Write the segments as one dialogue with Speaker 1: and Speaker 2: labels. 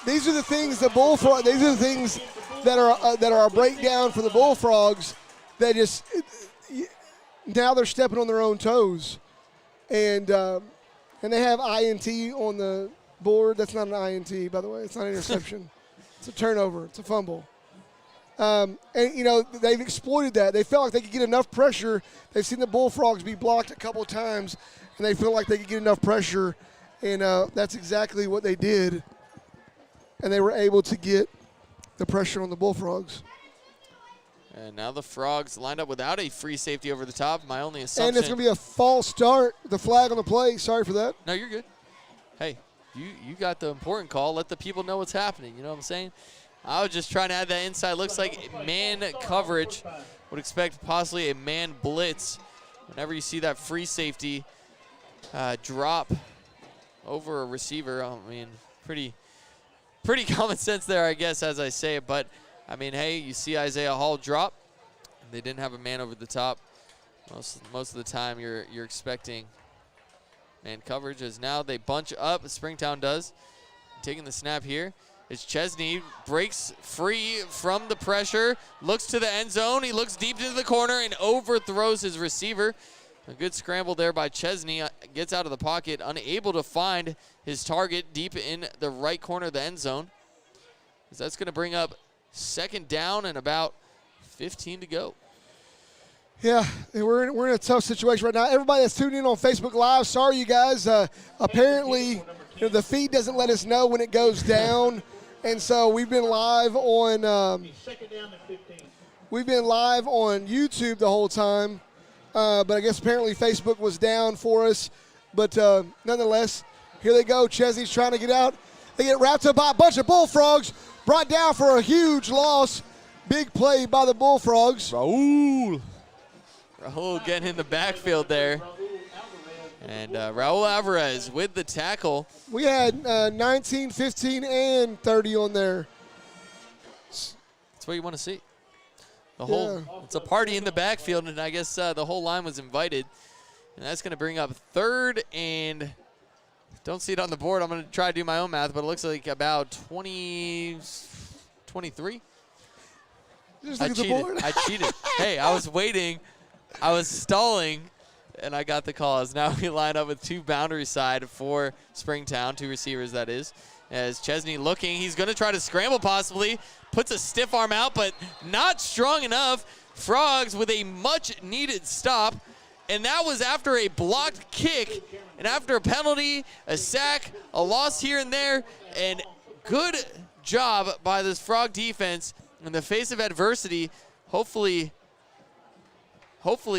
Speaker 1: These are the things the Bullfrog. These are the things that are a breakdown for the Bullfrogs. That just now they're stepping on their own toes, and they have INT on the board. That's not an INT, by the way. It's not an interception. It's a turnover. It's a fumble. And they've exploited that. They felt like they could get enough pressure. They've seen the Bullfrogs be blocked a couple of times, and they feel like they could get enough pressure, and that's exactly what they did. And they were able to get the pressure on the Bullfrogs.
Speaker 2: And now the Frogs lined up without a free safety over the top. My only assumption.
Speaker 1: And it's going to be a false start. The flag on the play. Sorry for that.
Speaker 2: No, you're good. Hey, you got the important call. Let the people know what's happening. You know what I'm saying? I was just trying to add that inside. Looks like man coverage. Would expect possibly a man blitz. Whenever you see that free safety drop over a receiver, I mean, pretty common sense there, I guess, as I say it. But, I mean, hey, you see Isaiah Hall drop. They didn't have a man over the top. Most of the time you're expecting man coverage, as now they bunch up. Springtown does. Taking the snap here. It's Chesney, breaks free from the pressure, looks to the end zone. He looks deep into the corner and overthrows his receiver. A good scramble there by Chesney. Gets out of the pocket, unable to find his target deep in the right corner of the end zone. That's going to bring up second down and about 15 to go.
Speaker 1: Yeah, we're in a tough situation right now. Everybody that's tuning in on Facebook Live, sorry you guys. Apparently, the feed doesn't let us know when it goes down, and so we've been live on YouTube the whole time. But I guess apparently Facebook was down for us. But nonetheless, here they go. Chesney's trying to get out. They get wrapped up by a bunch of Bullfrogs, brought down for a huge loss. Big play by the Bullfrogs.
Speaker 2: Raul getting in the backfield there. And Raul Alvarez with the tackle.
Speaker 1: We had 19, 15, and 30 on there.
Speaker 2: That's what you want to see. It's a party in the backfield, and I guess the whole line was invited. And that's going to bring up third and, don't see it on the board. I'm going to try to do my own math, but it looks like about 23.
Speaker 1: I
Speaker 2: cheated. Hey, I was waiting. I was stalling, and I got the call. As now we line up with two boundary side for Springtown, two receivers, that is. As Chesney looking, he's going to try to scramble possibly. Puts a stiff arm out, but not strong enough. Frogs with a much-needed stop. And that was after a blocked kick, and after a penalty, a sack, a loss here and there. And good job by this Frog defense in the face of adversity. Hopefully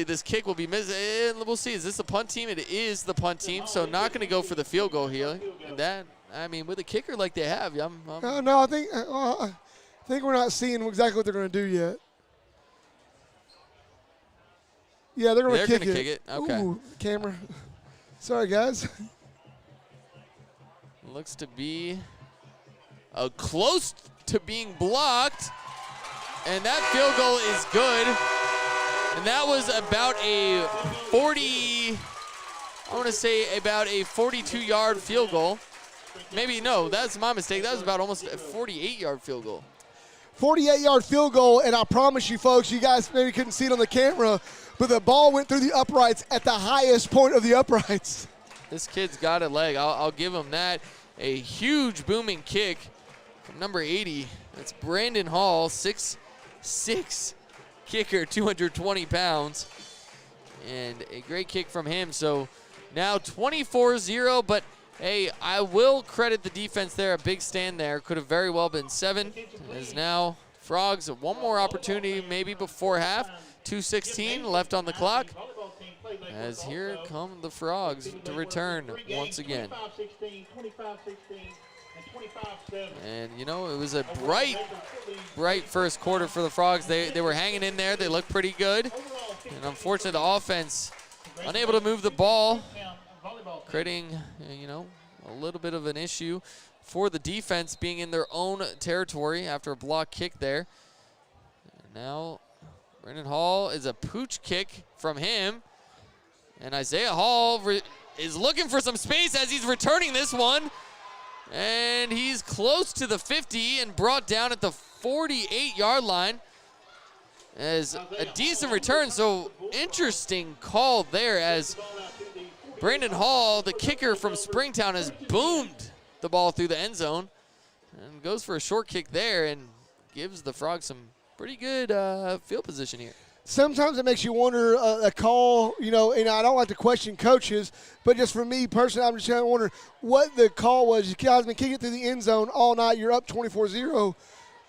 Speaker 2: this kick will be missed. And we'll see. Is this a punt team? It is the punt team, so not going to go for the field goal here. And that, I mean, with a kicker like they have,
Speaker 1: no, I think we're not seeing exactly what they're going to do yet. Yeah, they're going to kick it.
Speaker 2: Okay.
Speaker 1: Ooh, camera. Sorry, guys.
Speaker 2: Looks to be close to being blocked. And that field goal is good. And that was about a 42-yard field goal. Maybe, no, that's my mistake. That was about almost a 48-yard field goal.
Speaker 1: 48-yard field goal, and I promise you, folks, you guys maybe couldn't see it on the camera, but the ball went through the uprights at the highest point of the uprights.
Speaker 2: This kid's got a leg. I'll give him that. A huge booming kick from number 80. That's Brandon Hall, 6'6" kicker, 220 pounds. And a great kick from him. So now 24-0, but hey, I will credit the defense there. A big stand there. Could have very well been 7. As now Frogs, one more opportunity maybe before half. 2:16 left on the clock. As here come the Frogs to return once again. And, you know, it was a bright first quarter for the Frogs. They were hanging in there. They looked pretty good. And unfortunately, the offense unable to move the ball, creating, you know, a little bit of an issue for the defense being in their own territory after a block kick there. And now Brandon Hall is a pooch kick from him. And Isaiah Hall is looking for some space as he's returning this one. And he's close to the 50 and brought down at the 48-yard line as a decent return. So interesting call there as Brandon Hall, the kicker from Springtown, has boomed the ball through the end zone and goes for a short kick there and gives the Frogs some pretty good field position here.
Speaker 1: Sometimes it makes you wonder a call, you know, and I don't like to question coaches, but just for me personally, I'm just trying to wonder what the call was. You guys have been kicking it through the end zone all night. You're up 24-0.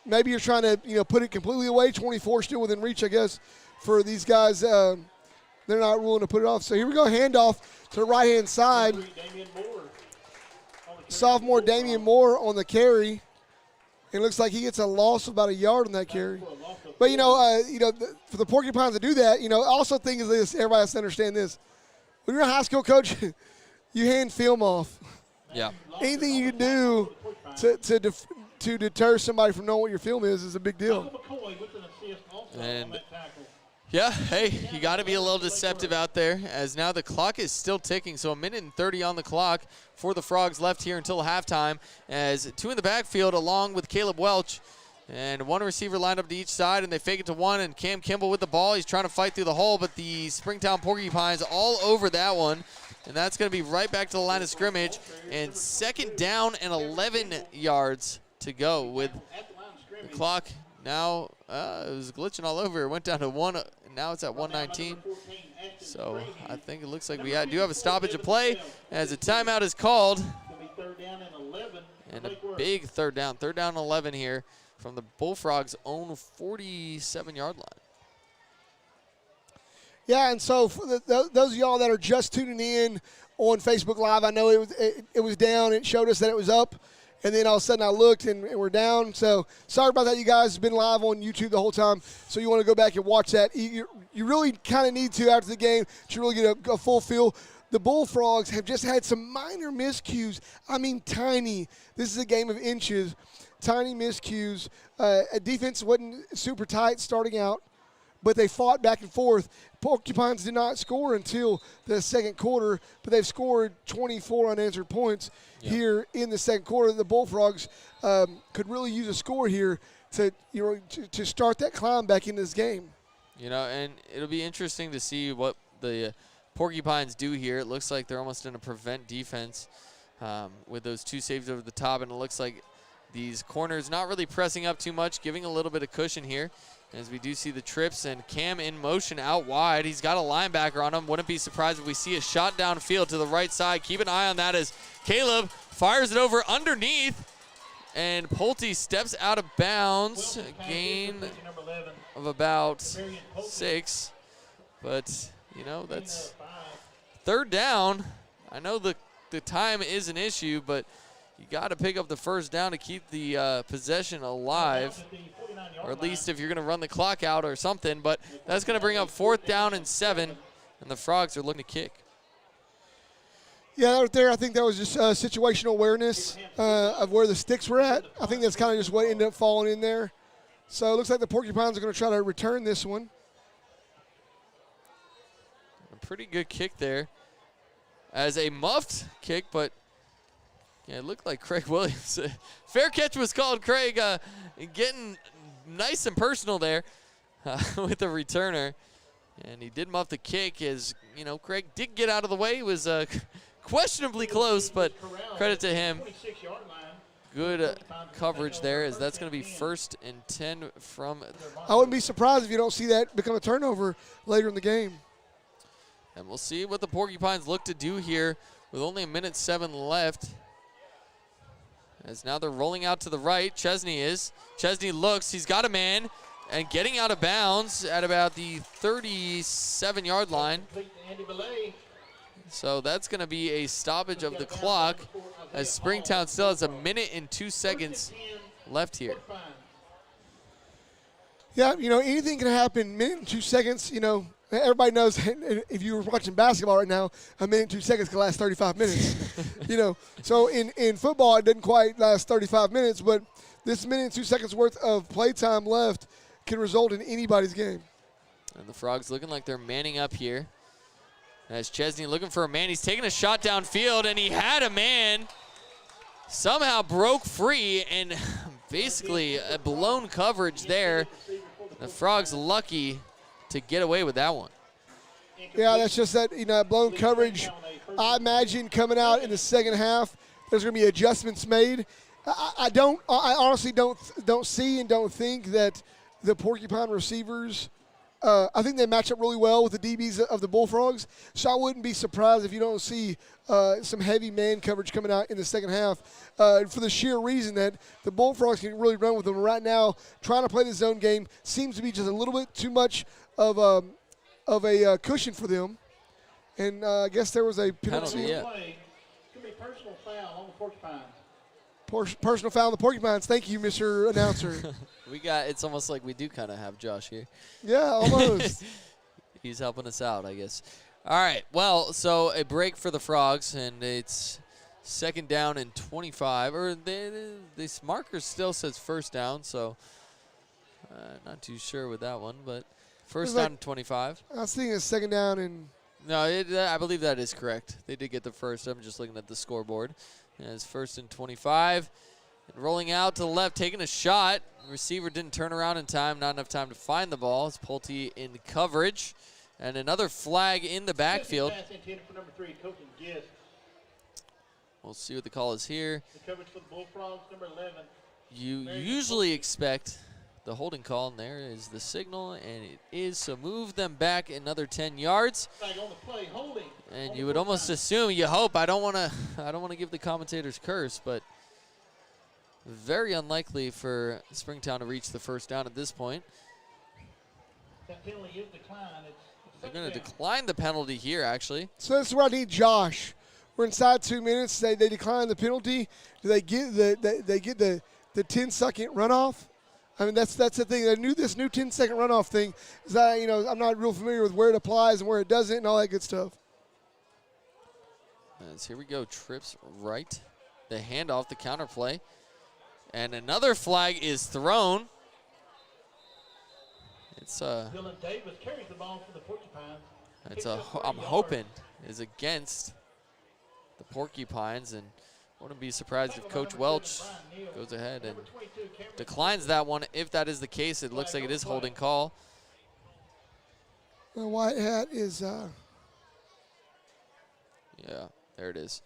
Speaker 1: Maybe you're trying to, you know, put it completely away. 24 still within reach, I guess, for these guys. They're not willing to put it off. So here we go, handoff to the right-hand side. Sophomore Damian Moore on the carry. It looks like he gets a loss of about a yard on that carry. But, you know, for the Porcupines to do that, you know, also think of this. Everybody has to understand this. When you're a high school coach, you hand film off.
Speaker 2: Yeah.
Speaker 1: Anything you can do to deter somebody from knowing what your film is a big deal.
Speaker 2: And, yeah, hey, you got to be a little deceptive out there as now the clock is still ticking. So 1:30 on the clock for the Frogs left here until halftime as two in the backfield along with Caleb Welch. And one receiver lined up to each side, and they fake it to one, and Cam Kimball with the ball. He's trying to fight through the hole, but the Springtown Porcupines all over that one. And that's going to be right back to the line of scrimmage. And 2nd down and 11 yards to go with the clock. Now, it was glitching all over. It went down to 1. Now it's at 1:19. So I think it looks like we do have a stoppage of play as a timeout is called. And a big third down and 11 here from the Bullfrogs' own 47-yard line.
Speaker 1: Yeah, and so for those of y'all that are just tuning in on Facebook Live, I know it was down. It showed us that it was up, and then all of a sudden I looked and we're down. So sorry about that, you guys. It's been live on YouTube the whole time, so you want to go back and watch that. You really kind of need to after the game to really get a full feel. The Bullfrogs have just had some minor miscues. I mean, tiny. This is a game of inches. Tiny miscues. A defense wasn't super tight starting out, but they fought back and forth. Porcupines did not score until the second quarter, but they've scored 24 unanswered points here in the second quarter. The Bullfrogs could really use a score here to start that climb back into this game.
Speaker 2: You know, and it'll be interesting to see what the Porcupines do here. It looks like they're almost in a prevent defense with those two safes over the top, and it looks like these corners not really pressing up too much, giving a little bit of cushion here as we do see the trips and Cam in motion out wide. He's got a linebacker on him. Wouldn't be surprised if we see a shot downfield to the right side. Keep an eye on that as Caleb fires it over underneath, and Pulte steps out of bounds. A gain of about 6, but, you know, that's third down. I know the time is an issue, but you got to pick up the first down to keep the possession alive, or at least if you're going to run the clock out or something. But that's going to bring up 4th down and 7, and the Frogs are looking to kick.
Speaker 1: Yeah, right there, I think that was just situational awareness of where the sticks were at. I think that's kind of just what ended up falling in there. So it looks like the Porcupines are going to try to return this one.
Speaker 2: A pretty good kick there as a muffed kick, but yeah, it looked like Craig Williams. Fair catch was called. Craig getting nice and personal there with the returner. And he did muff the kick as, you know, Craig did get out of the way. He was questionably close, but credit to him. Good coverage there as that's going to be 1st and 10 from.
Speaker 1: I wouldn't be surprised if you don't see that become a turnover later in the game.
Speaker 2: And we'll see what the Porcupines look to do here with only 1:07 left. As now they're rolling out to the right. Chesney looks. He's got a man and getting out of bounds at about the 37-yard line. So that's going to be a stoppage of the clock as Springtown still has 1:02 left here.
Speaker 1: Yeah, you know, anything can happen. 1:02, you know, everybody knows if you were watching basketball right now, 1:02 can last 35 minutes. You know, so in football it didn't quite last 35 minutes, but this 1:02 worth of playtime left can result in anybody's game.
Speaker 2: And the Frogs looking like they're manning up here As Chesney looking for a man, he's taking a shot downfield, and he had a man. Somehow broke free, and basically a blown coverage there. The Frogs lucky to get away with that one.
Speaker 1: Yeah, that's just that, blown coverage. I imagine coming out in the second half, there's going to be adjustments made. I honestly don't see and don't think that the Porcupine receivers, I think they match up really well with the DBs of the Bullfrogs. So I wouldn't be surprised if you don't see some heavy man coverage coming out in the second half for the sheer reason that the Bullfrogs can really run with them. Right now, trying to play the zone game seems to be just a little bit too much of a cushion for them. And I guess there was a penalty.
Speaker 2: Yeah.
Speaker 3: It's going to be personal foul on the Porcupines.
Speaker 1: Personal foul on the Porcupines. Thank you, Mr. Announcer.
Speaker 2: It's almost like we do kind of have Josh here.
Speaker 1: Yeah, almost.
Speaker 2: He's helping us out, I guess. All right, well, so a break for the Frogs, and it's second down and 25. Or this marker still says first down, so not too sure with that one, but first down and 25.
Speaker 1: I was thinking it's second down and...
Speaker 2: No, I believe that is correct. They did get the first. I'm just looking at the scoreboard. It's first and 25. And rolling out to the left, taking a shot. Receiver didn't turn around in time. Not enough time to find the ball. It's Pulte in coverage. And another flag in the backfield. We'll see what the call is here.
Speaker 3: The coverage for the Bullfrogs, number 11.
Speaker 2: You usually expect the holding call, and there is the signal, and it is. So move them back another 10 yards.
Speaker 3: Flag on the play, holding.
Speaker 2: And you would almost assume, you hope, I don't want to give the commentators curse, but very unlikely for Springtown to reach the first down at this point.
Speaker 3: That penalty is declined.
Speaker 2: They're going to decline the penalty here, actually.
Speaker 1: So this is where I need Josh. We're inside 2 minutes. They decline the penalty. Do they get the 10-second runoff? I mean, that's the thing. This new 10-second runoff thing is I'm not real familiar with where it applies and where it doesn't and all that good stuff.
Speaker 2: As here we go, trips right. The handoff, the counterplay. And another flag is thrown. It's
Speaker 3: Dylan Davis carries the ball for the Porcupines.
Speaker 2: I'm hoping is against the Porcupines, and wouldn't be surprised if Coach Welch goes ahead and declines that one. If that is the case, it looks like it is holding call.
Speaker 1: The white hat is
Speaker 2: yeah, there it is.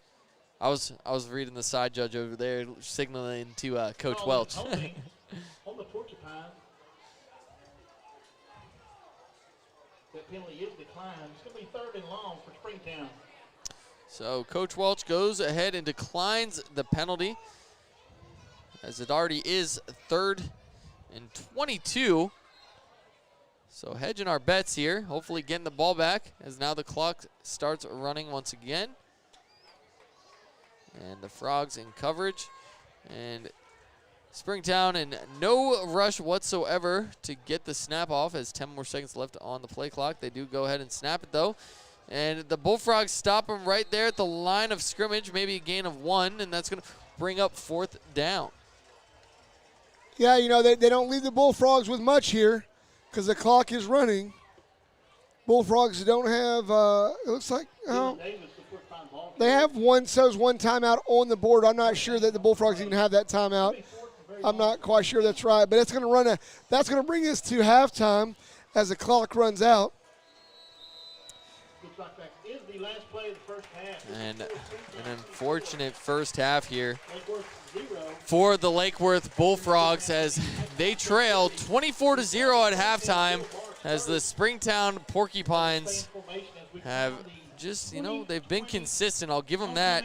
Speaker 2: I was reading the side judge over there signaling to Coach Welch.
Speaker 3: On the Porcupines. That penalty is declined. It's going to be third and long for Springtown.
Speaker 2: So Coach Welch goes ahead and declines the penalty, as it already is third and 22. So hedging our bets here, hopefully getting the ball back, as now the clock starts running once again. And the Frogs in coverage. And Springtown in no rush whatsoever to get the snap off, as 10 more seconds left on the play clock. They do go ahead and snap it, though. And the Bullfrogs stop them right there at the line of scrimmage, maybe a gain of 1, and that's going to bring up fourth down.
Speaker 1: Yeah, they don't leave the Bullfrogs with much here because the clock is running. Bullfrogs don't have, it looks like, they have one timeout on the board. I'm not sure that the Bullfrogs even have that timeout. I'm not quite sure that's right, but that's going to bring us to halftime as the clock runs out.
Speaker 2: And an unfortunate first half here for the Lake Worth Bullfrogs, as they trail 24-0 at halftime, as the Springtown Porcupines have just, they've been consistent. I'll give them that.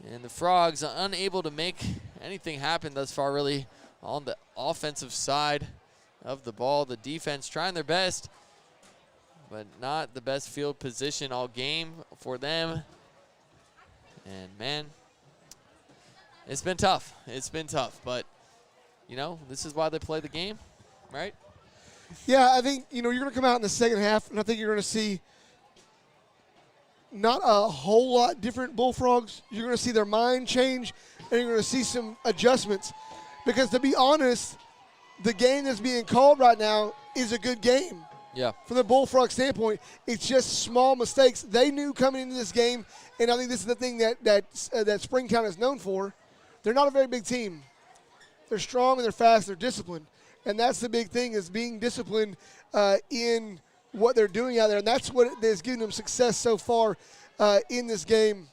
Speaker 2: And the Frogs are unable to make anything happen thus far, really, on the offensive side of the ball. The defense trying their best, but not the best field position all game for them. And, man, it's been tough. It's been tough, but, this is why they play the game, right?
Speaker 1: Yeah, I think, you're going to come out in the second half, and I think you're going to see not a whole lot different Bullfrogs. You're going to see their mind change, and you're going to see some adjustments. Because, to be honest, the game that's being called right now is a good game.
Speaker 2: Yeah.
Speaker 1: From the Bullfrog standpoint, it's just small mistakes. They knew coming into this game, and I think this is the thing that Springtown is known for. They're not a very big team. They're strong and they're fast. They're disciplined, and that's the big thing is being disciplined in what they're doing out there, and that's what is giving them success so far in this game.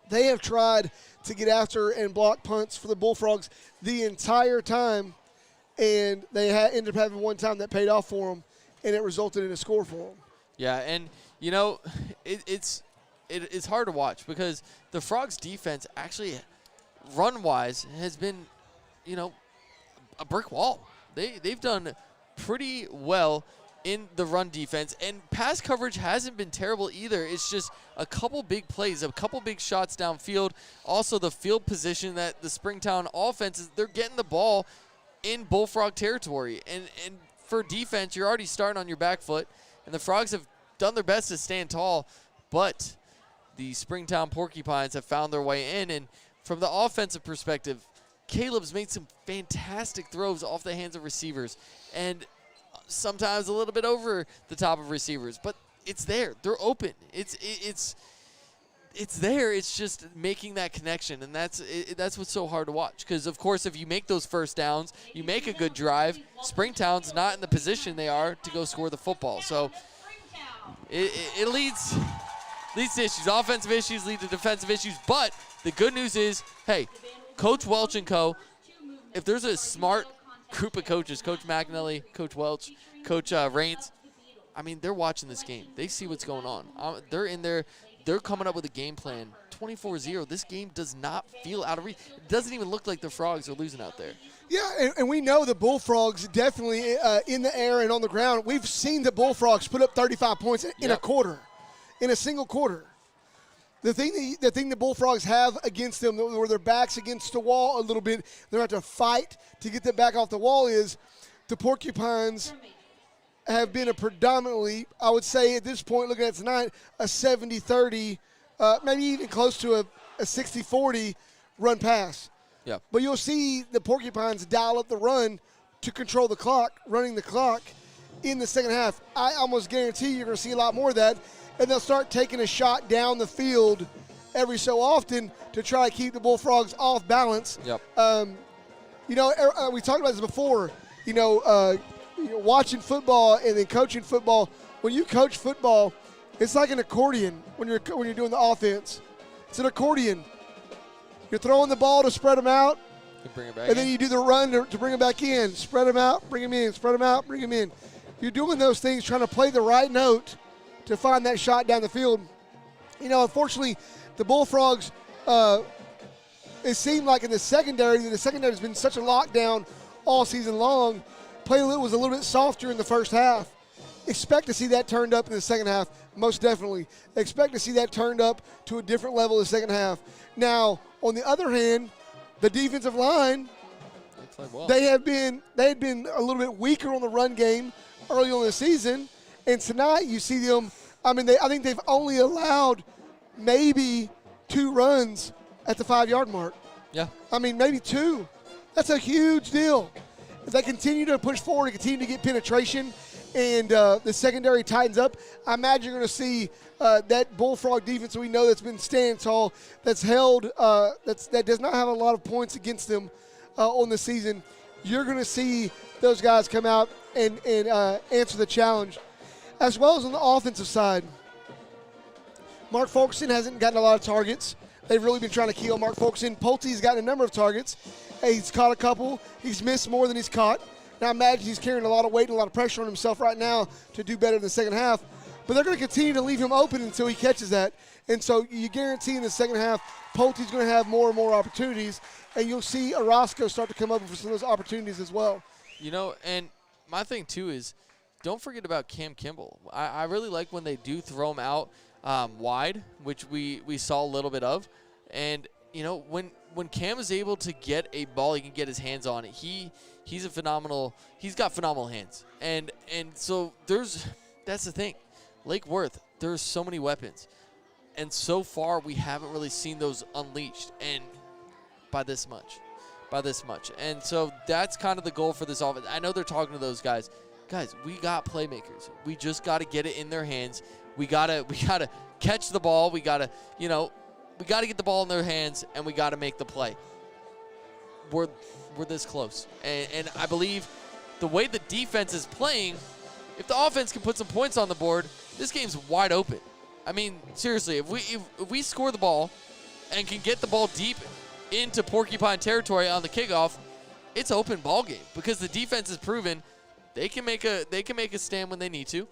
Speaker 1: They have tried to get after and block punts for the Bullfrogs the entire time, and they ended up having one time that paid off for them, and it resulted in a score for them.
Speaker 2: Yeah, and, you know, it's hard to watch because the Frogs' defense actually, run-wise, has been, you know, a brick wall. They've done pretty well in the run defense, and pass coverage hasn't been terrible either. It's just a couple big plays, a couple big shots downfield. Also, the field position that the Springtown offense is, they're getting the ball in Bullfrog territory. And for defense, you're already starting on your back foot, and the Frogs have done their best to stand tall, but the Springtown Porcupines have found their way in. And from the offensive perspective, Caleb's made some fantastic throws off the hands of receivers, and sometimes a little bit over the top of receivers, but it's there. They're open. It's there. It's just making that connection, and that's what's so hard to watch. Because of course, if you make those first downs, you make a good drive. Springtown's not in the position they are to go score the football, so it leads to issues. Offensive issues lead to defensive issues. But the good news is, hey, Coach Welch and co. If there's a smart group of coaches, Coach McAnally, Coach Welch, Coach Raines, I mean, they're watching this game. They see what's going on. They're in there. They're coming up with a game plan. 24-0. This game does not feel out of reach. It doesn't even look like the Frogs are losing out there.
Speaker 1: Yeah, and we know the Bullfrogs definitely in the air and on the ground. We've seen the Bullfrogs put up 35 points in a quarter, in a single quarter. The thing the Bullfrogs have against them, where their backs against the wall a little bit, they have to fight to get them back off the wall, is the Porcupines have been a predominantly, I would say at this point, looking at tonight, a 70-30, maybe even close to a 60-40 run pass.
Speaker 2: Yeah.
Speaker 1: But you'll see the Porcupines dial up the run to control the clock, running the clock in the second half. I almost guarantee you're going to see a lot more of that. And they'll start taking a shot down the field every so often to try to keep the Bullfrogs off balance.
Speaker 2: Yep.
Speaker 1: You know, we talked about this before. You know, watching football and then coaching football. When you coach football, it's like an accordion when you're doing the offense. It's an accordion. You're throwing the ball to spread them out,
Speaker 2: and
Speaker 1: then you do the run to bring them back in. Spread them out, bring them in. Spread them out, bring them in. You're doing those things, trying to play the right note to find that shot down the field. You know, unfortunately, the Bullfrogs, it seemed like in the secondary has been such a lockdown all season long. Play was a little bit softer in the first half. Expect to see that turned up in the second half, most definitely. Expect to see that turned up to a different level in the second half. Now, on the other hand, the defensive line, they had been a little bit weaker on the run game early on in the season. And tonight you see them, I mean, I think they've only allowed maybe 2 runs at the 5-yard mark.
Speaker 2: Yeah.
Speaker 1: I mean, maybe 2. That's a huge deal. If they continue to push forward and continue to get penetration and the secondary tightens up, I imagine you're going to see that Bullfrog defense we know that's been standing tall, that's held, that does not have a lot of points against them on the season. You're going to see those guys come out and answer the challenge. As well as on the offensive side, Mark Fulkerson hasn't gotten a lot of targets. They've really been trying to kill Mark Fulkerson. Pulte's gotten a number of targets. He's caught a couple. He's missed more than he's caught. Now, I imagine he's carrying a lot of weight and a lot of pressure on himself right now to do better in the second half. But they're going to continue to leave him open until he catches that. And so you guarantee in the second half, Pulte's going to have more and more opportunities, and you'll see Orozco start to come up with some of those opportunities as well.
Speaker 2: You know, and my thing, too, is don't forget about Cam Kimball. I really like when they do throw him out wide, which we saw a little bit of. And, you know, when Cam is able to get a ball, he can get his hands on it. He's got phenomenal hands. And so that's the thing. Lake Worth, there's so many weapons. And so far, we haven't really seen those unleashed. And by this much. And so that's kind of the goal for this offense. I know they're talking to those guys. guys, we got playmakers. We just got to get it in their hands. We gotta catch the ball. We gotta get the ball in their hands, and we gotta make the play. We're this close, and I believe the way the defense is playing, if the offense can put some points on the board, this game's wide open. I mean, seriously, if we score the ball and can get the ball deep into Porcupine territory on the kickoff, it's open ball game because the defense has proven they can make a stand when they need to.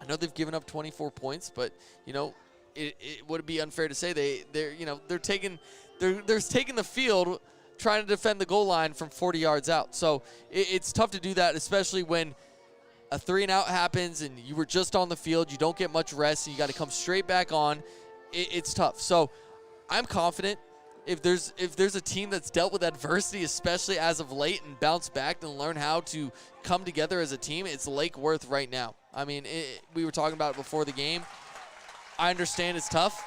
Speaker 2: I know they've given up 24 points, but it would be unfair to say they're taking the field trying to defend the goal line from 40 yards out. So it's tough to do that, especially when a 3-and-out happens and you were just on the field. You don't get much rest, so you got to come straight back on. It's tough. So I'm confident if there's a team that's dealt with adversity, especially as of late, and bounced back and learned how to come together as a team, it's Lake Worth right now. I mean, we were talking about it before the game. I understand it's tough.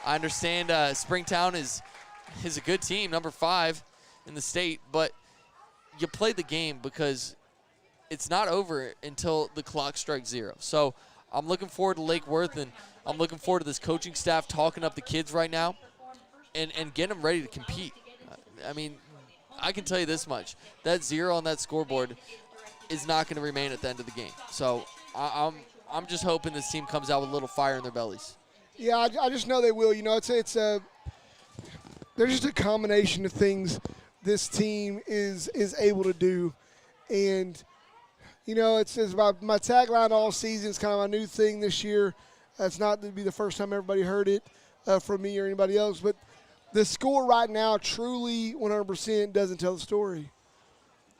Speaker 2: I understand Springtown is a good team, number 5 in the state, but you play the game because it's not over until the clock strikes 0. So I'm looking forward to Lake Worth, and I'm looking forward to this coaching staff talking up the kids right now and getting them ready to compete. I mean, I can tell you this much. That 0 on that scoreboard is not going to remain at the end of the game. So I'm just hoping this team comes out with a little fire in their bellies.
Speaker 1: Yeah, I just know they will. It's there's just a combination of things this team is able to do, and it's about my tagline all season. It's kind of my new thing this year. It's not to be the first time everybody heard it from me or anybody else, but the score right now truly 100% doesn't tell the story.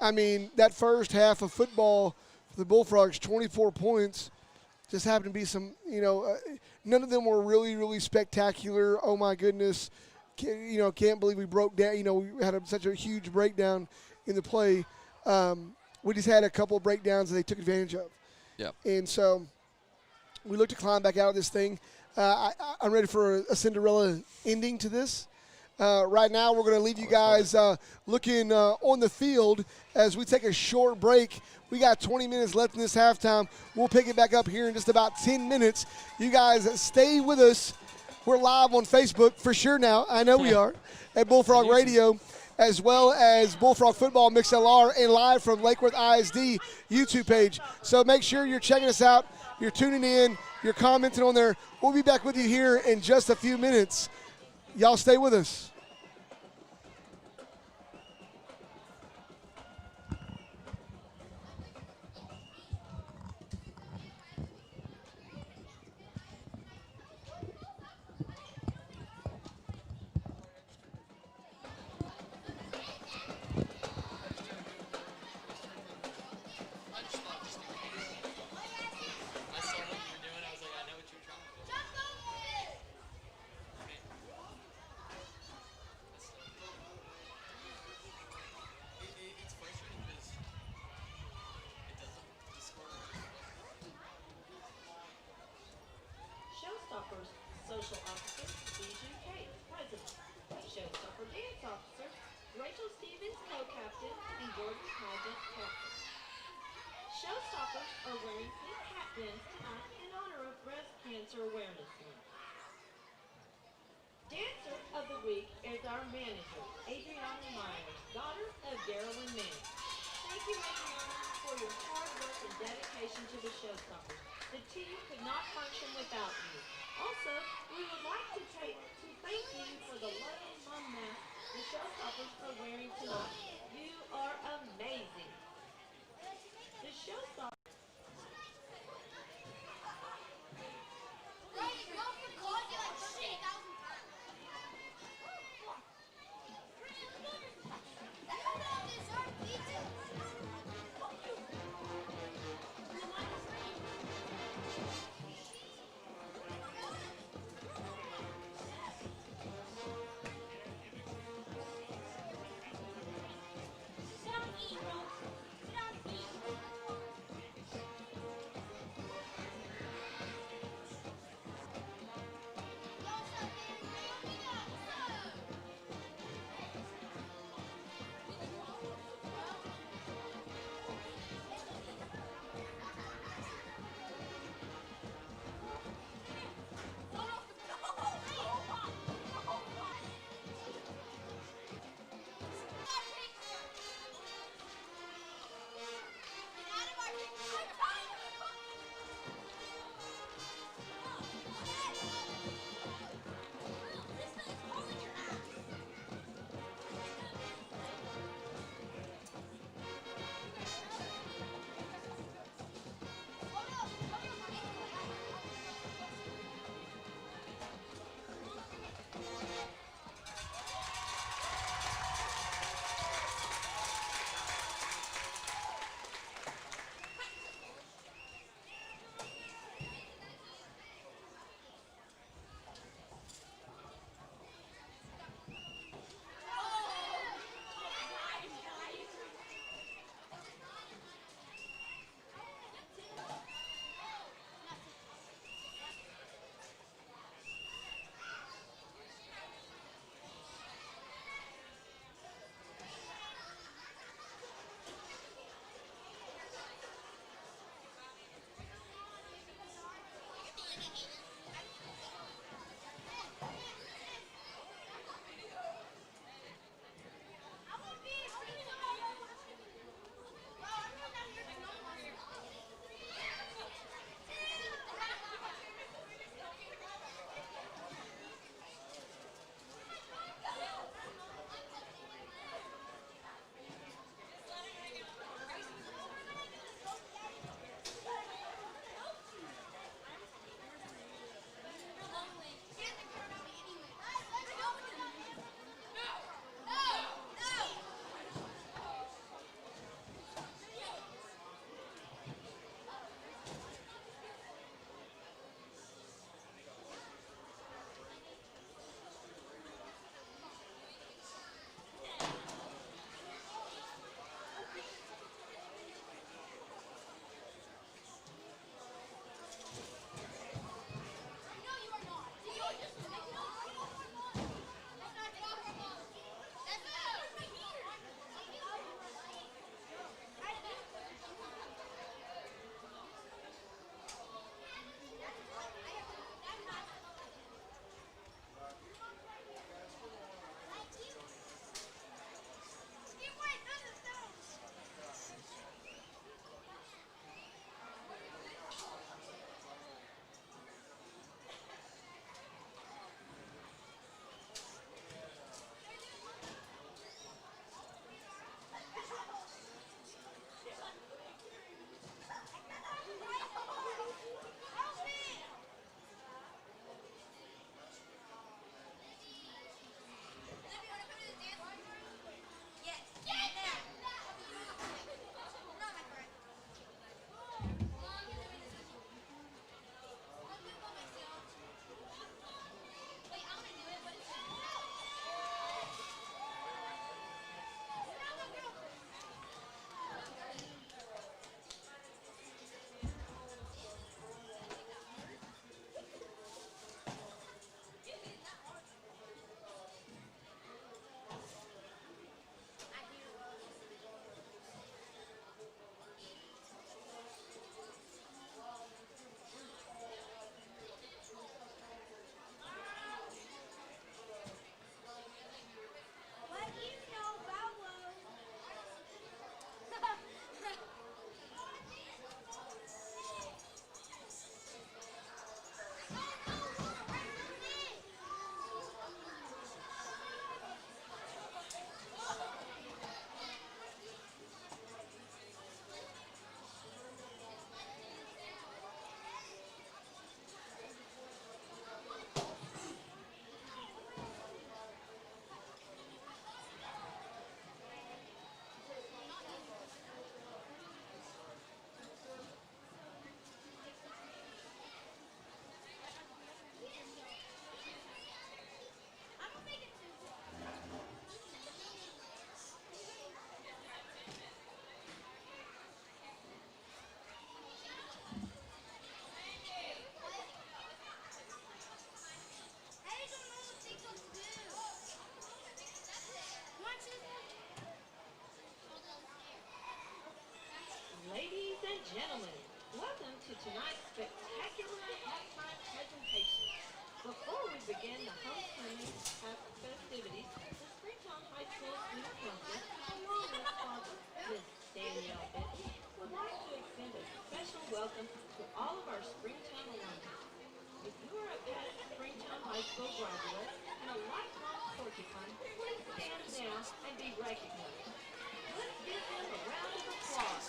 Speaker 1: I mean, that first half of football for the Bullfrogs, 24 points, just happened to be some, none of them were really, really spectacular. Oh, my goodness. Can't believe we broke down. We had such a huge breakdown in the play. We just had a couple of breakdowns that they took advantage of.
Speaker 2: Yeah.
Speaker 1: And so we look to climb back out of this thing. I'm ready for a Cinderella ending to this. Right now, we're going to leave you guys looking on the field as we take a short break. We got 20 minutes left in this halftime. We'll pick it back up here in just about 10 minutes. You guys stay with us. We're live on Facebook for sure now. I know we are at Bullfrog Radio, as well as Bullfrog Football MixLR, and live from Lake Worth ISD YouTube page. So make sure you're checking us out. You're tuning in. You're commenting on there. We'll be back with you here in just a few minutes. Y'all stay with us.
Speaker 4: Showstoppers Social Officer BG Kate, President. Showstopper Dance Officer Rachel Stevens, Co-Captain, and Jordan Pageant, Captain. Showstoppers are wearing pink hat pins tonight in honor of Breast Cancer Awareness Month. Dancer of the Week is our manager, Adriana Myers, daughter of Daryl and Manny. Thank you, Adriana, for your hard work and dedication to the Showstoppers. The team could not function without you. Also, we would like to thank you for the Love and Mom mask the Showstoppers are wearing tonight. You are amazing. The Showstoppers. tonight's spectacular halftime presentation. Before we begin the homecoming festivities, the Springtown High School Student Council, along with sponsor Ms. Danielle Benton, would like to extend a special welcome to all of our Springtown alumni. If you are a past Springtown High School graduate and a lifelong porcupine, please stand now and be recognized. Let's give them a round of applause.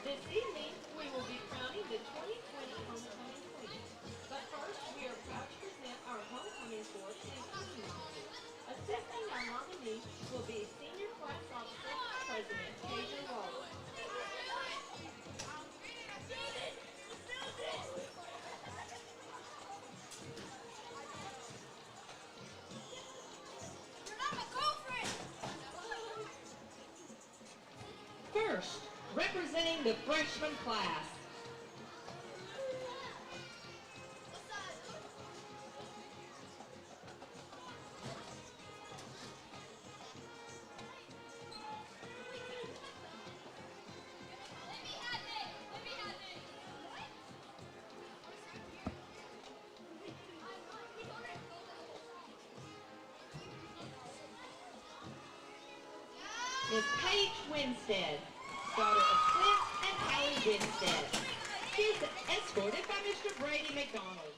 Speaker 4: This evening, we will be crowning the 2020 Homecoming Queen. But first, we are proud to present our homecoming force and company members. Assisting our nominee will be Senior Class Officer President Caden Wallace. First, representing the freshman class. Ms. Paige Winstead, daughter of Clint and Hallie Winstead. She is escorted by Mr. Brady McDonald,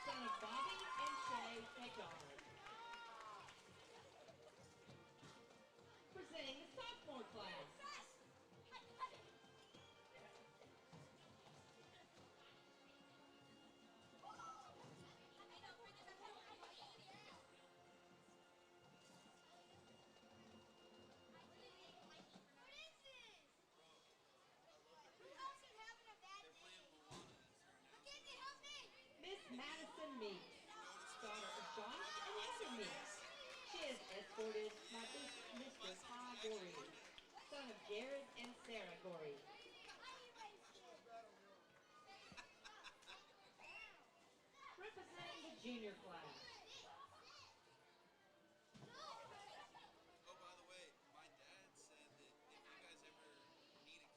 Speaker 4: son of Bobby and Shay McDonald. Presenting the sophomore class. Miss Madison Meeks, daughter of Josh and Heather Meeks. She is escorted by Mr. Ty Gorey, son of Jared and Sarah Gorey. Representing the junior class.
Speaker 5: Oh, by the way, my dad said that if you guys ever need a cameraman again,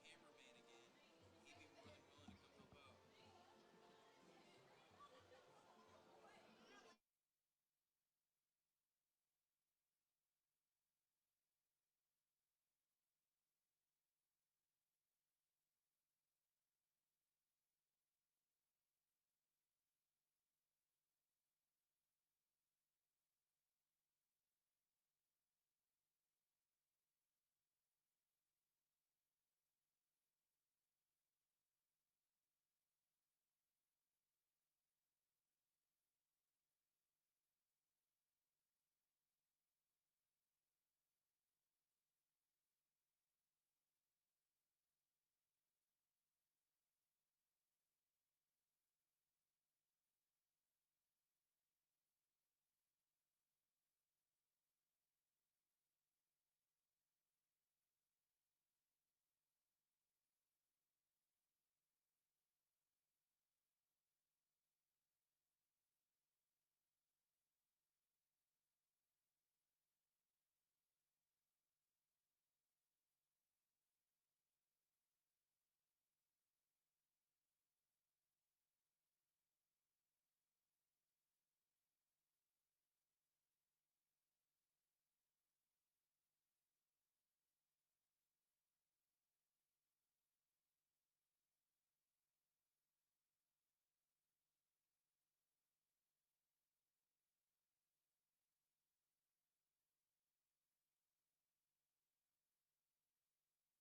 Speaker 5: he'd be more than willing to come help out.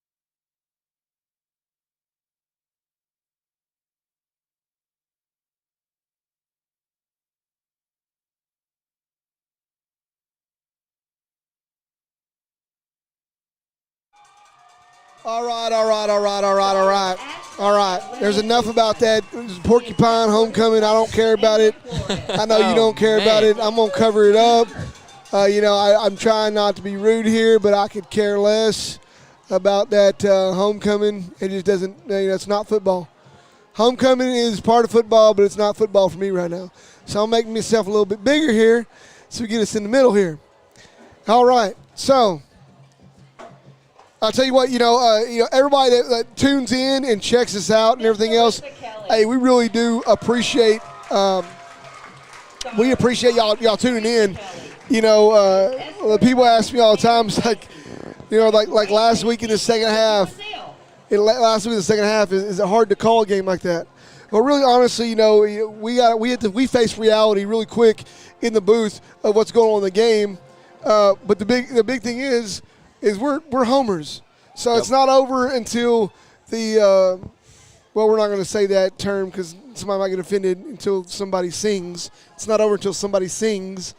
Speaker 1: All right. There's enough about that. Porcupine homecoming. I don't care about it. I know you don't care about it. I'm going to cover it up. I'm trying not to be rude here, but I could care less about that homecoming. It just doesn't, it's not football. Homecoming is part of football, but it's not football for me right now. So I'm making myself a little bit bigger here so we get us in the middle here. All right. So I'll tell you what, everybody that tunes in and checks us out and everything else, hey, we really do appreciate y'all tuning in. People ask me all the time, it's like, like last week in the second half, is it hard to call a game like that? But really, honestly, we face reality really quick in the booth of what's going on in the game. But the big thing is we're homers, so It's not over until the. We're not going to say that term because somebody might get offended until somebody sings. It's not over until somebody sings.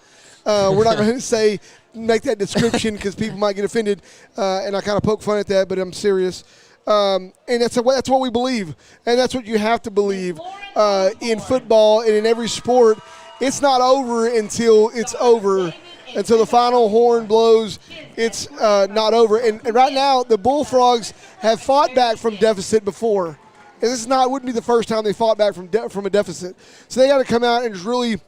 Speaker 1: We're not going to make that description because people might get offended, and I kind of poke fun at that, but I'm serious. And that's what we believe, and that's what you have to believe in football and in every sport. It's not over until it's over, until the final horn blows. It's not over. And right now, the Bullfrogs have fought back from deficit before. And this wouldn't be the first time they fought back from a deficit. So they got to come out and just really,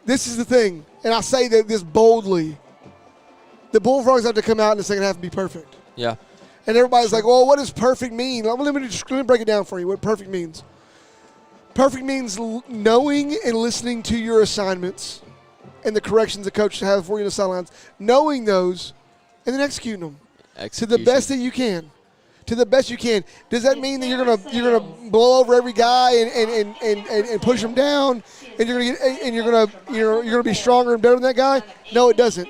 Speaker 1: this is the thing. And I say this boldly. The Bullfrogs have to come out in the second half and be perfect.
Speaker 2: Yeah.
Speaker 1: And everybody's like, well, what does perfect mean? Let me break it down for you, what perfect means. Perfect means knowing and listening to your assignments and the corrections the coach have for you in the sidelines, knowing those, and then executing them to the best that you can. To the best you can. Does that mean that you're gonna blow over every guy and push them down, and you're gonna be stronger and better than that guy? No, it doesn't.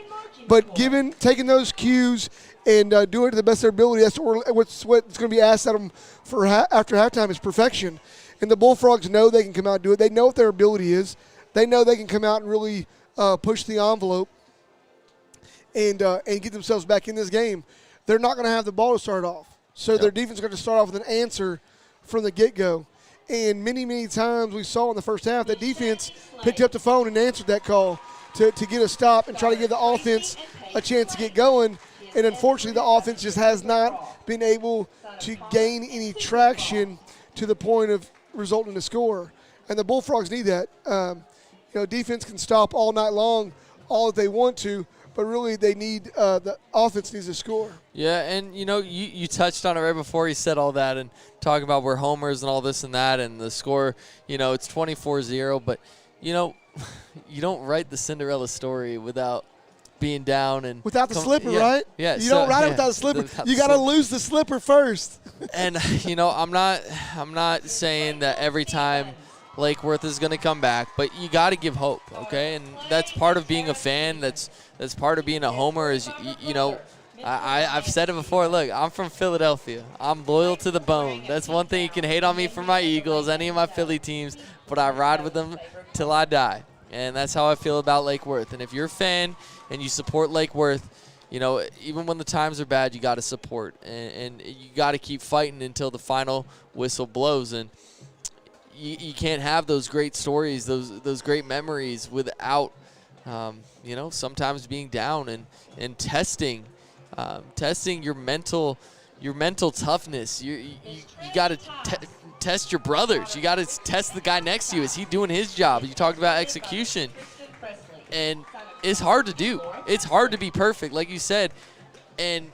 Speaker 1: But taking those cues and doing it to the best of their ability, that's what's going to be asked of them for after halftime is perfection. And the Bullfrogs know they can come out and do it. They know what their ability is. They know they can come out and really push the envelope and get themselves back in this game. They're not going to have the ball to start off. So their defense is going to start off with an answer from the get-go. And many, many times we saw in the first half that defense picked up the phone and answered that call to get a stop and try to give the offense a chance to get going. And unfortunately, the offense just has not been able to gain any traction to the point of resulting in a score. And the Bullfrogs need that. Defense can stop all night long, all that they want to, but really they need the offense needs to score.
Speaker 2: Yeah, and you touched on it right before you said all that and talking about we're homers and all this and that and the score, it's 24-0, but you don't write the Cinderella story without being down and
Speaker 1: without the slipper, right?
Speaker 2: Yeah,
Speaker 1: you don't write it without a slipper. You got to lose the slipper first.
Speaker 2: And I'm not saying that every time Lake Worth is going to come back, but you got to give hope, okay? And that's part of being a fan. That's part of being a homer. Is I've said it before. Look, I'm from Philadelphia. I'm loyal to the bone. That's one thing you can hate on me for my Eagles, any of my Philly teams, but I ride with them till I die. And that's how I feel about Lake Worth. And if you're a fan and you support Lake Worth, even when the times are bad, you got to support. And you got to keep fighting until the final whistle blows. And you can't have those great stories, those great memories without, sometimes being down and testing your mental toughness. You got to test your brothers. You got to test the guy next to you. Is he doing his job? You talked about execution, and it's hard to do. It's hard to be perfect, like you said, and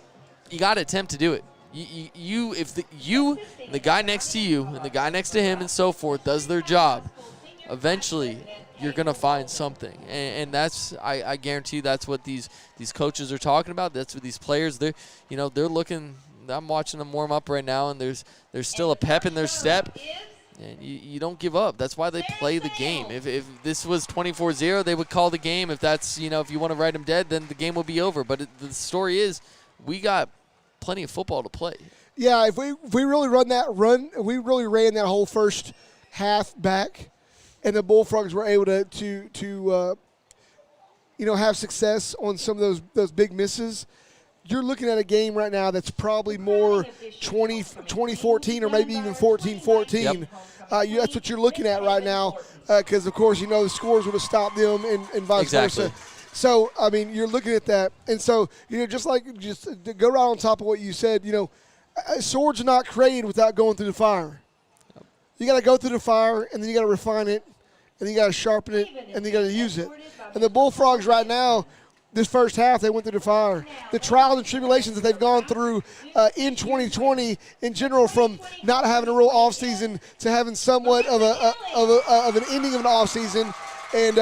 Speaker 2: you got to attempt to do it. If the guy next to you and the guy next to him and so forth does their job, eventually you're gonna find something, and that's I guarantee you that's what these coaches are talking about. That's what these players they're looking. I'm watching them warm up right now, and there's still a pep in their step, and you don't give up. That's why they play the game. If this was 24-0, they would call the game. If that's if you want to write them dead, then the game will be over. But the story is we got plenty of football to play.
Speaker 1: Yeah, if we really ran that whole first half back, and the Bullfrogs were able to have success on some of those big misses, you're looking at a game right now that's probably more 2014 or maybe even 14-14.
Speaker 2: Yep.
Speaker 1: That's what you're looking at right now because, of course, the scores would have stopped them and vice versa. So, you're looking at that. And so, just to go right on top of what you said, swords are not created without going through the fire. You got to go through the fire, and then you got to refine it, and then you got to sharpen it, and then you got to use it. And the Bullfrogs right now, this first half they went through the fire. The trials and tribulations that they've gone through in 2020 in general, from not having a real off season to having somewhat of an ending of an off season, and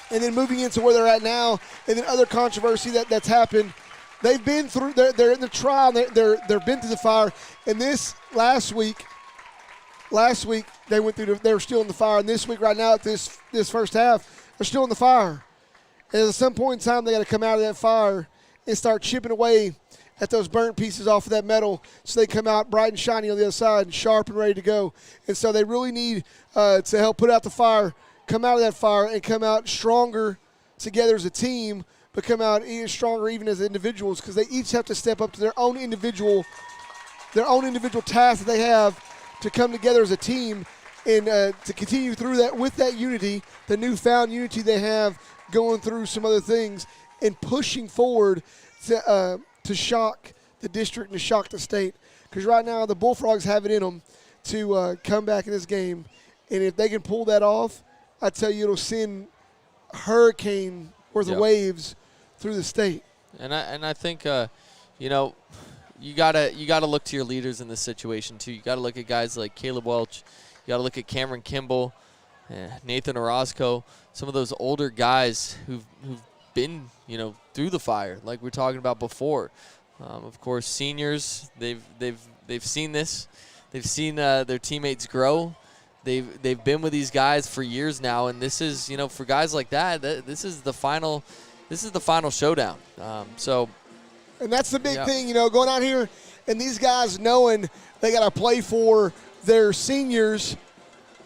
Speaker 1: then moving into where they're at now, and then other controversy that's happened. They've been through. They're in the trial. They've been through the fire. And this last week they went through. They were still in the fire. And this week, right now, at this first half, they're still in the fire. And at some point in time, they got to come out of that fire and start chipping away at those burnt pieces off of that metal, so they come out bright and shiny on the other side, and sharp and ready to go. And so they really need to help put out the fire, come out of that fire, and come out stronger together as a team, but come out even stronger even as individuals, because they each have to step up to their own individual tasks that they have to come together as a team and to continue through that with that unity, the newfound unity they have, going through some other things and pushing forward to shock the district and to shock the state. Because right now the Bullfrogs have it in them to come back in this game, and if they can pull that off, I tell you, it'll send hurricane worth of waves through the state.
Speaker 2: And I think you know, you gotta look to your leaders in this situation too. You gotta look at guys like Caleb Welch. You gotta look at Cameron Kimball, Nathan Orozco, some of those older guys who've been, you know, through the fire, like we were talking about before. Of course, seniors, they've seen this. They've seen their teammates grow. They've been with these guys for years now, and this is, you know, for guys like that, this is the final showdown.
Speaker 1: And that's the big thing, you know, going out here and these guys knowing they got to play for their seniors.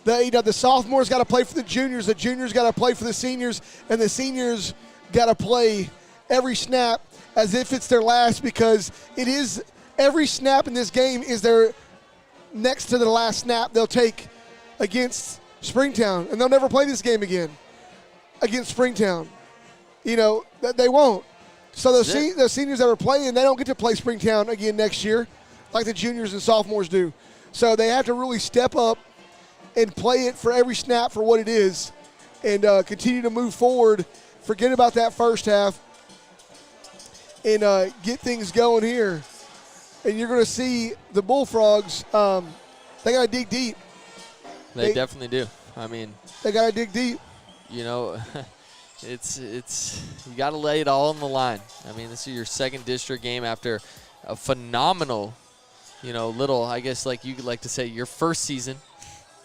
Speaker 1: The sophomores got to play for the juniors got to play for the seniors, and the seniors got to play every snap as if it's their last, because it is every snap in this game is their next to the last snap they'll take against Springtown, and they'll never play this game again against Springtown. You know, they won't. So the seniors that are playing, they don't get to play Springtown again next year like the juniors and sophomores do. So they have to really step up and play it for every snap for what it is, and continue to move forward, forget about that first half, and get things going here. And you're going to see the Bullfrogs, they got to dig deep.
Speaker 2: They definitely do. I mean,
Speaker 1: they got to dig deep.
Speaker 2: You know, it's you got to lay it all on the line. I mean, this is your second district game after a phenomenal, you know, I guess like you could like to say, your first season.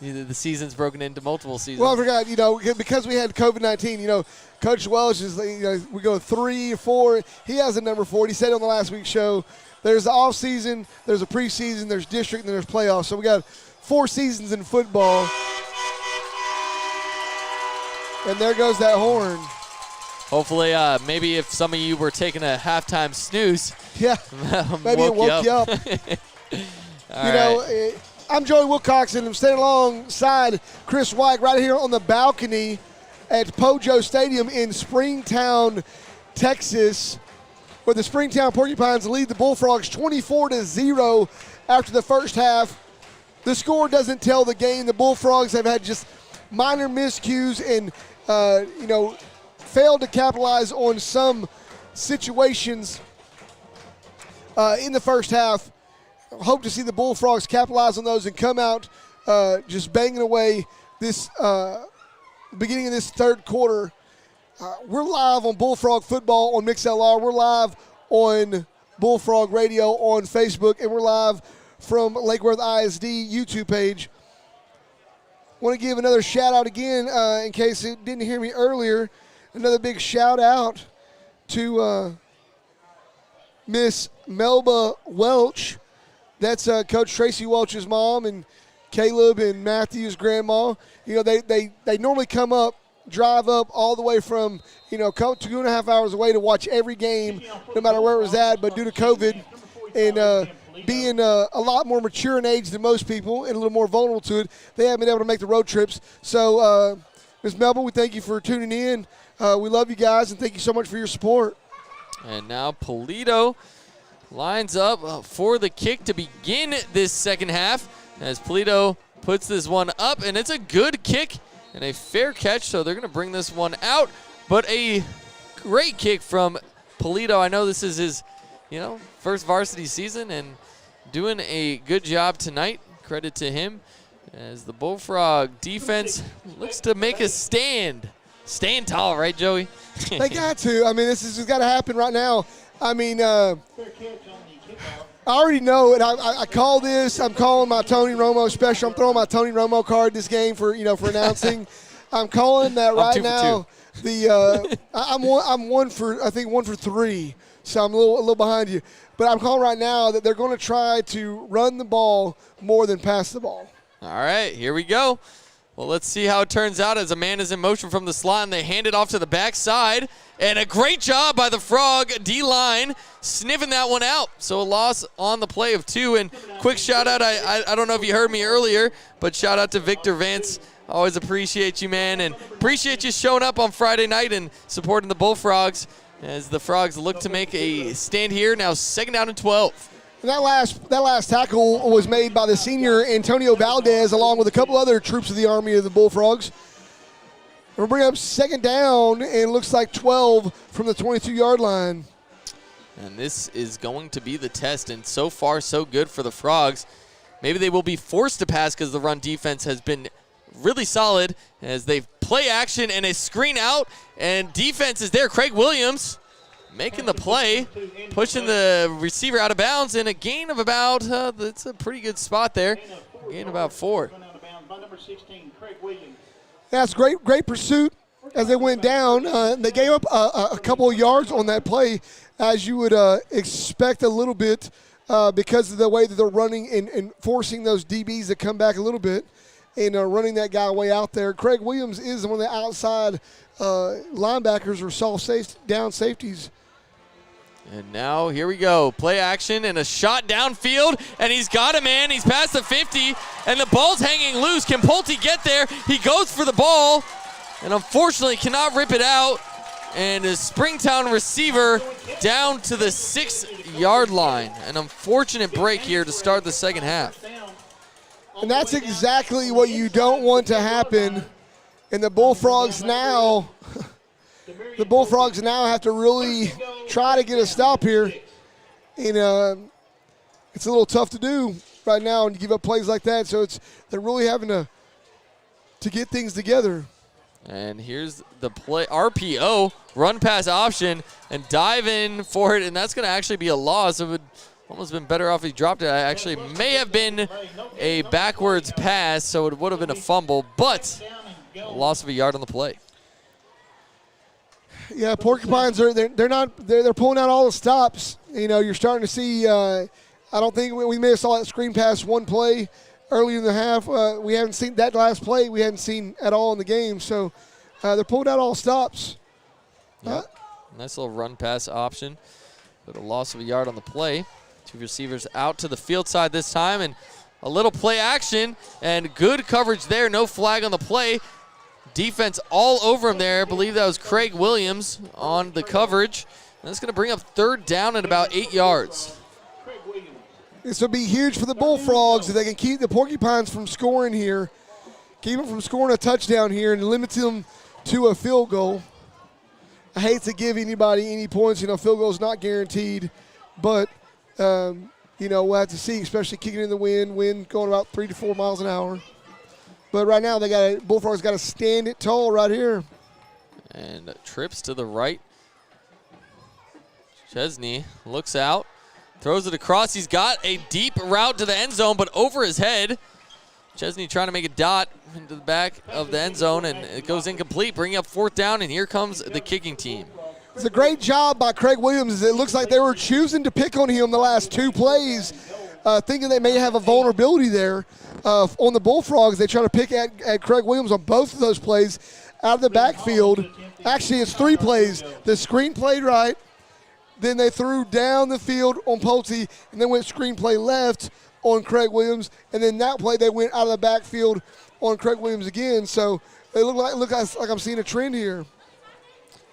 Speaker 2: The season's broken into multiple seasons.
Speaker 1: Well, I forgot, you know, because we had COVID-19, you know, Coach Welch is, you know, we go 3 or 4. He has a number 4. He said on the last week's show, there's the off season, there's a preseason, there's district, and then there's playoffs. So we got 4 seasons in football. And there goes that horn.
Speaker 2: Hopefully, maybe if some of you were taking a halftime snooze,
Speaker 1: maybe it woke you up. You know, I'm Joey Wilcox, and I'm standing alongside Chris White right here on the balcony at Pojo Stadium in Springtown, Texas, where the Springtown Porcupines lead the Bullfrogs 24-0 after the first half. The score doesn't tell the game. The Bullfrogs have had just minor miscues and, you know, failed to capitalize on some situations in the first half. Hope to see the Bullfrogs capitalize on those and come out just banging away this beginning of this third quarter. We're live on Bullfrog Football on MixLR. We're live on Bullfrog Radio on Facebook, and we're live from Lake Worth ISD YouTube page. Want to give another shout out again in case it didn't hear me earlier. Another big shout out to Miss Melba Welch. That's Coach Tracy Welch's mom, and Caleb and Matthew's grandma. You know, they normally drive up all the way from, you know, 2.5 hours away to watch every game, no matter where it was at. But due to COVID and being a lot more mature in age than most people and a little more vulnerable to it, they haven't been able to make the road trips. So, Ms. Melba, we thank you for tuning in. We love you guys, and thank you so much for your support.
Speaker 2: And now Polito lines up for the kick to begin this second half as Polito puts this one up, and it's a good kick and a fair catch, so they're going to bring this one out. But a great kick from Polito. I know this is his, first varsity season and doing a good job tonight. Credit to him as the Bullfrog defense looks to make a stand. Stand tall, right, Joey?
Speaker 1: They got to. I mean, this has got to happen right now. I mean, I already know it. I call this. I'm calling my Tony Romo special. I'm throwing my Tony Romo card this game for announcing. I'm calling that right now. I'm one for 3, so I'm a little behind you. But I'm calling right now that they're going to try to run the ball more than pass the ball.
Speaker 2: All right, here we go. Well, let's see how it turns out as a man is in motion from the slot, and they hand it off to the backside. And a great job by the Frog D-line sniffing that one out. So a loss on the play of 2. And quick shout-out, I don't know if you heard me earlier, but shout-out to Victor Vance. Always appreciate you, man, and appreciate you showing up on Friday night and supporting the Bullfrogs as the Frogs look to make a stand here. Now 2nd down and 12.
Speaker 1: And that last tackle was made by the senior Antonio Valdez along with a couple other troops of the Army of the Bullfrogs. We'll bring up 2nd down, and it looks like 12 from the 22-yard line.
Speaker 2: And this is going to be the test, and so far so good for the Frogs. Maybe they will be forced to pass because the run defense has been really solid as they play action and a screen out, and defense is there. Craig Williams making the play, pushing the receiver out of bounds, and a gain of about, that's a pretty good spot there, gain about 4.
Speaker 1: That's great pursuit as they went down. They gave up a couple of yards on that play, as you would expect a little bit because of the way that they're running and forcing those DBs to come back a little bit and running that guy way out there. Craig Williams is one of the outside linebackers or soft down safeties.
Speaker 2: And now here we go. Play action and a shot downfield, and he's got a man. He's past the 50, and the ball's hanging loose. Can Pulte get there? He goes for the ball, and unfortunately cannot rip it out. And a Springtown receiver down to the 6-yard line. An unfortunate break here to start the second half.
Speaker 1: And that's exactly what you don't want to happen. And the Bullfrogs now have to really try to get a stop here. And it's a little tough to do right now and give up plays like that. So they're really having to get things together.
Speaker 2: And here's the play, RPO, run pass option, and dive in for it. And that's going to actually be a loss. It would almost been better off if he dropped it. I actually may have been a backwards pass, so it would have been a fumble, but a loss of a yard on the play.
Speaker 1: Yeah, Porcupines they're pulling out all the stops. You're starting to see. I don't think we may have saw that screen pass one play early in the half. We haven't seen that last play. We hadn't seen at all in the game. So they're pulling out all stops.
Speaker 2: Yep. Nice little run pass option, but a loss of a yard on the play. 2 receivers out to the field side this time, and a little play action and good coverage there. No flag on the play. Defense all over him there. I believe that was Craig Williams on the coverage. And that's going to bring up 3rd down at about 8 yards.
Speaker 1: This will be huge for the Bullfrogs if they can keep the Porcupines from scoring here. Keep them from scoring a touchdown here and limit them to a field goal. I hate to give anybody any points. Field goal is not guaranteed. But, we'll have to see, especially kicking in the wind going about 3 to 4 miles an hour. But right now, Bullfrogs got to stand it tall right here.
Speaker 2: And trips to the right. Chesney looks out, throws it across. He's got a deep route to the end zone, but over his head. Chesney trying to make a dot into the back of the end zone, and it goes incomplete, bringing up 4th down, and here comes the kicking team.
Speaker 1: It's a great job by Craig Williams. It looks like they were choosing to pick on him the last 2 plays, thinking they may have a vulnerability there. On the Bullfrogs, they try to pick at Craig Williams on both of those plays out of the backfield. Actually, it's 3 plays. The screen played right, then they threw down the field on Pulte, and then went screen play left on Craig Williams, and then that play they went out of the backfield on Craig Williams again. So it look like I'm seeing a trend here.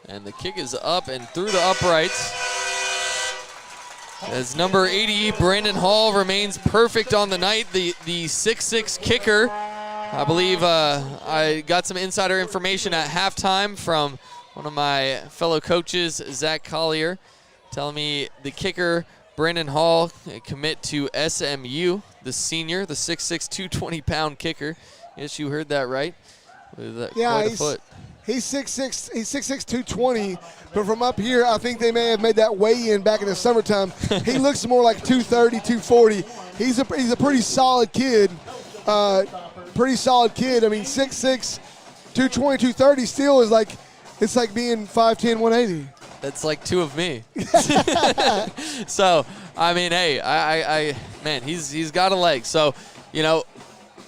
Speaker 2: And the kick is up and through the uprights. As number 80, Brandon Hall, remains perfect on the night. The 6'6" kicker. I believe I got some insider information at halftime from One of my fellow coaches, Zach Collier, telling me the kicker, Brandon Hall, commit to SMU, the senior, the 6'6", 220-pound kicker. Yes, you heard that right. With quite a foot.
Speaker 1: He's 6'6", 220, but from up here, I think they may have made that weigh-in back in the summertime. He looks more like 230, 240. He's a pretty solid kid. I mean, 6'6", 220, 230 still is like, it's like being 5'10", 180.
Speaker 2: That's like two of me. So, I mean, hey, man, he's got a leg. So, you know,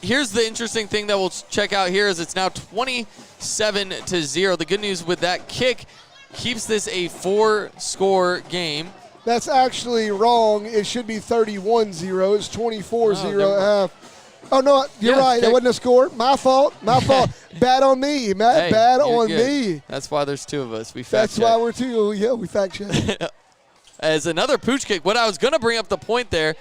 Speaker 2: here's the interesting thing that we'll check out here is it's now 27-0. The good news with that kick keeps this a 4-score game.
Speaker 1: That's actually wrong. It should be 31-0. It's 24-0 at half. Oh, no, you're right. That wasn't a score. My fault. Bad on me, Matt.
Speaker 2: Hey,
Speaker 1: bad on
Speaker 2: good.
Speaker 1: me.
Speaker 2: That's why there's two of us. We fact
Speaker 1: That's
Speaker 2: check.
Speaker 1: why we're two. Yeah, we fact check.
Speaker 2: As another pooch kick, what I was going to bring up the point there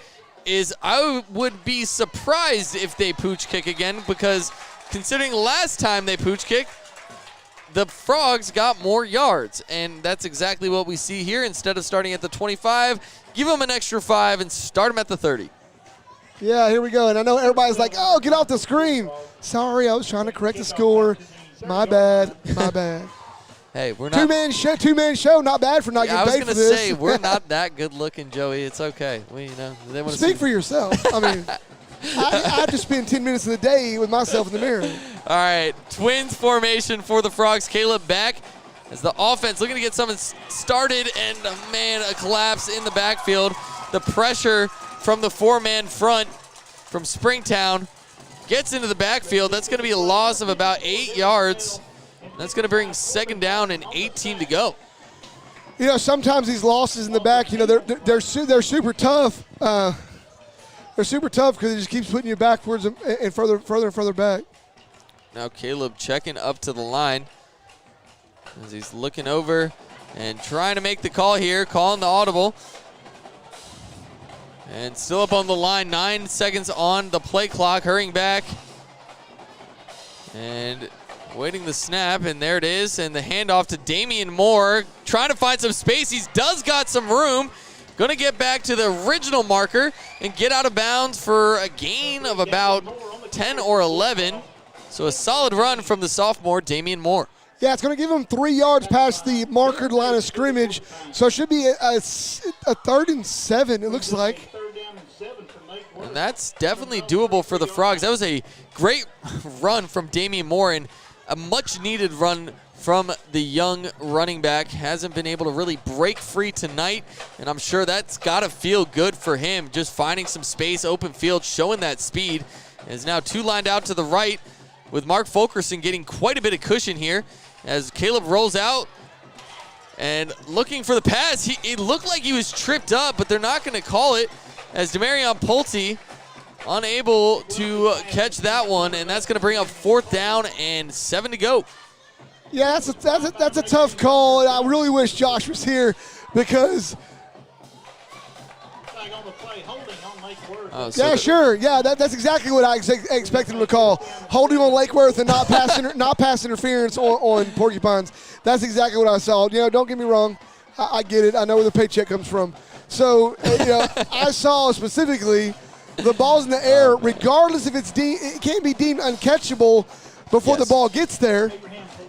Speaker 2: is I would be surprised if they pooch kick again because considering last time they pooch kicked, the Frogs got more yards, and that's exactly what we see here. Instead of starting at the 25, give them an extra 5 and start them at the 30.
Speaker 1: Yeah, here we go. And I know everybody's like, oh, get off the screen. Sorry, I was trying to correct the score. My bad.
Speaker 2: Hey, we're not.
Speaker 1: Two-man show. Not bad for not getting paid for this.
Speaker 2: I was going to say, we're not that good looking, Joey. It's okay. They want to
Speaker 1: Speak for yourself. I mean, I have to spend 10 minutes of the day with myself in the mirror.
Speaker 2: All right, twins formation for the Frogs. Caleb back as the offense looking to get something started, and, man, a collapse in the backfield. The pressure from the 4-man front from Springtown gets into the backfield. That's going to be a loss of about 8 yards. That's going to bring second down and 18 to go.
Speaker 1: You know, sometimes these losses in the back, you know, they're super tough. They're super tough because it just keeps putting you backwards and further back.
Speaker 2: Now Caleb checking up to the line as he's looking over and trying to make the call here, calling the audible. And still up on the line, 9 seconds on the play clock, hurrying back. And waiting the snap, and there it is. And the handoff to Damian Moore, trying to find some space. He does got some room. Going to get back to the original marker and get out of bounds for a gain of about 10 or 11. So a solid run from the sophomore, Damian Moore.
Speaker 1: Yeah, it's going to give him 3 yards past the markered line of scrimmage. So it should be a 3rd and 7, it looks like.
Speaker 2: And that's definitely doable for the Frogs. That was a great run from Damian Moore and a much-needed run from the young running back. Hasn't been able to really break free tonight, and I'm sure that's got to feel good for him, just finding some space, open field, showing that speed. And is now 2 lined out to the right with Mark Fulkerson getting quite a bit of cushion here as Caleb rolls out and looking for the pass. It looked like he was tripped up, but they're not going to call it as Demarion Pulte unable to catch that one, and that's going to bring up 4th down and 7 to go.
Speaker 1: Yeah, that's a tough call, and I really wish Josh was here because. Yeah, sure. Yeah, that's exactly what I expected him to call. Holding on Lakeworth and not pass interference on Porcupines. That's exactly what I saw. You know, don't get me wrong. I get it. I know where the paycheck comes from. So, you know, I saw specifically the ball's in the air, regardless if it can't be deemed uncatchable before the ball gets there.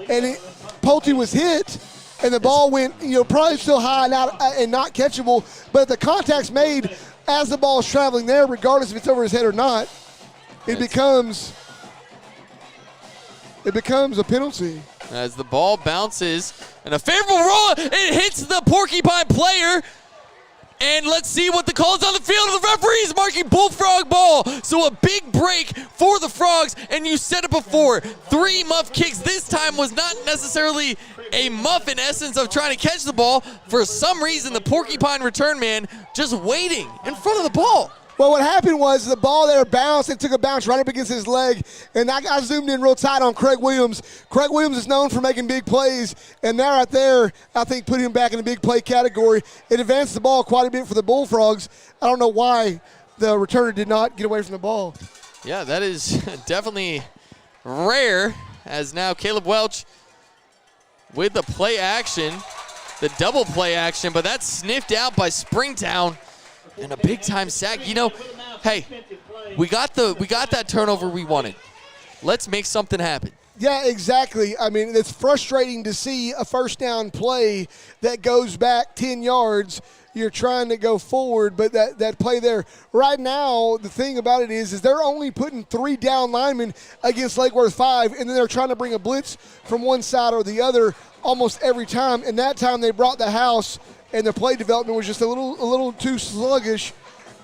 Speaker 1: And Pulte was hit, and the ball went, you know, probably still high and not catchable. But if the contact's made as the ball is traveling there, regardless if it's over his head or not, it becomes a penalty.
Speaker 2: As the ball bounces, and a favorable roll, it hits the Porcupine player. And let's see what the call is on the field. The referee is marking Bullfrog ball. So a big break for the Frogs. And you said it before, 3 muff kicks. This time was not necessarily a muff in essence of trying to catch the ball. For some reason, the Porcupine return man just waiting in front of the ball.
Speaker 1: Well, what happened was the ball there bounced. It took a bounce right up against his leg. And I zoomed in real tight on Craig Williams. Craig Williams is known for making big plays. And that right there, I think, put him back in the big play category. It advanced the ball quite a bit for the Bullfrogs. I don't know why the returner did not get away from the ball.
Speaker 2: Yeah, that is definitely rare, as now Caleb Welch with the play action, the double play action, but that's sniffed out by Springtown and a big-time sack. You know, hey, we got that turnover we wanted. Let's make something happen.
Speaker 1: Yeah, exactly. I mean, it's frustrating to see a first down play that goes back 10 yards. You're trying to go forward, but that play there. Right now, the thing about it is they're only putting 3 down linemen against Lake Worth 5, and then they're trying to bring a blitz from one side or the other almost every time. And that time they brought the house, and the play development was just a little too sluggish,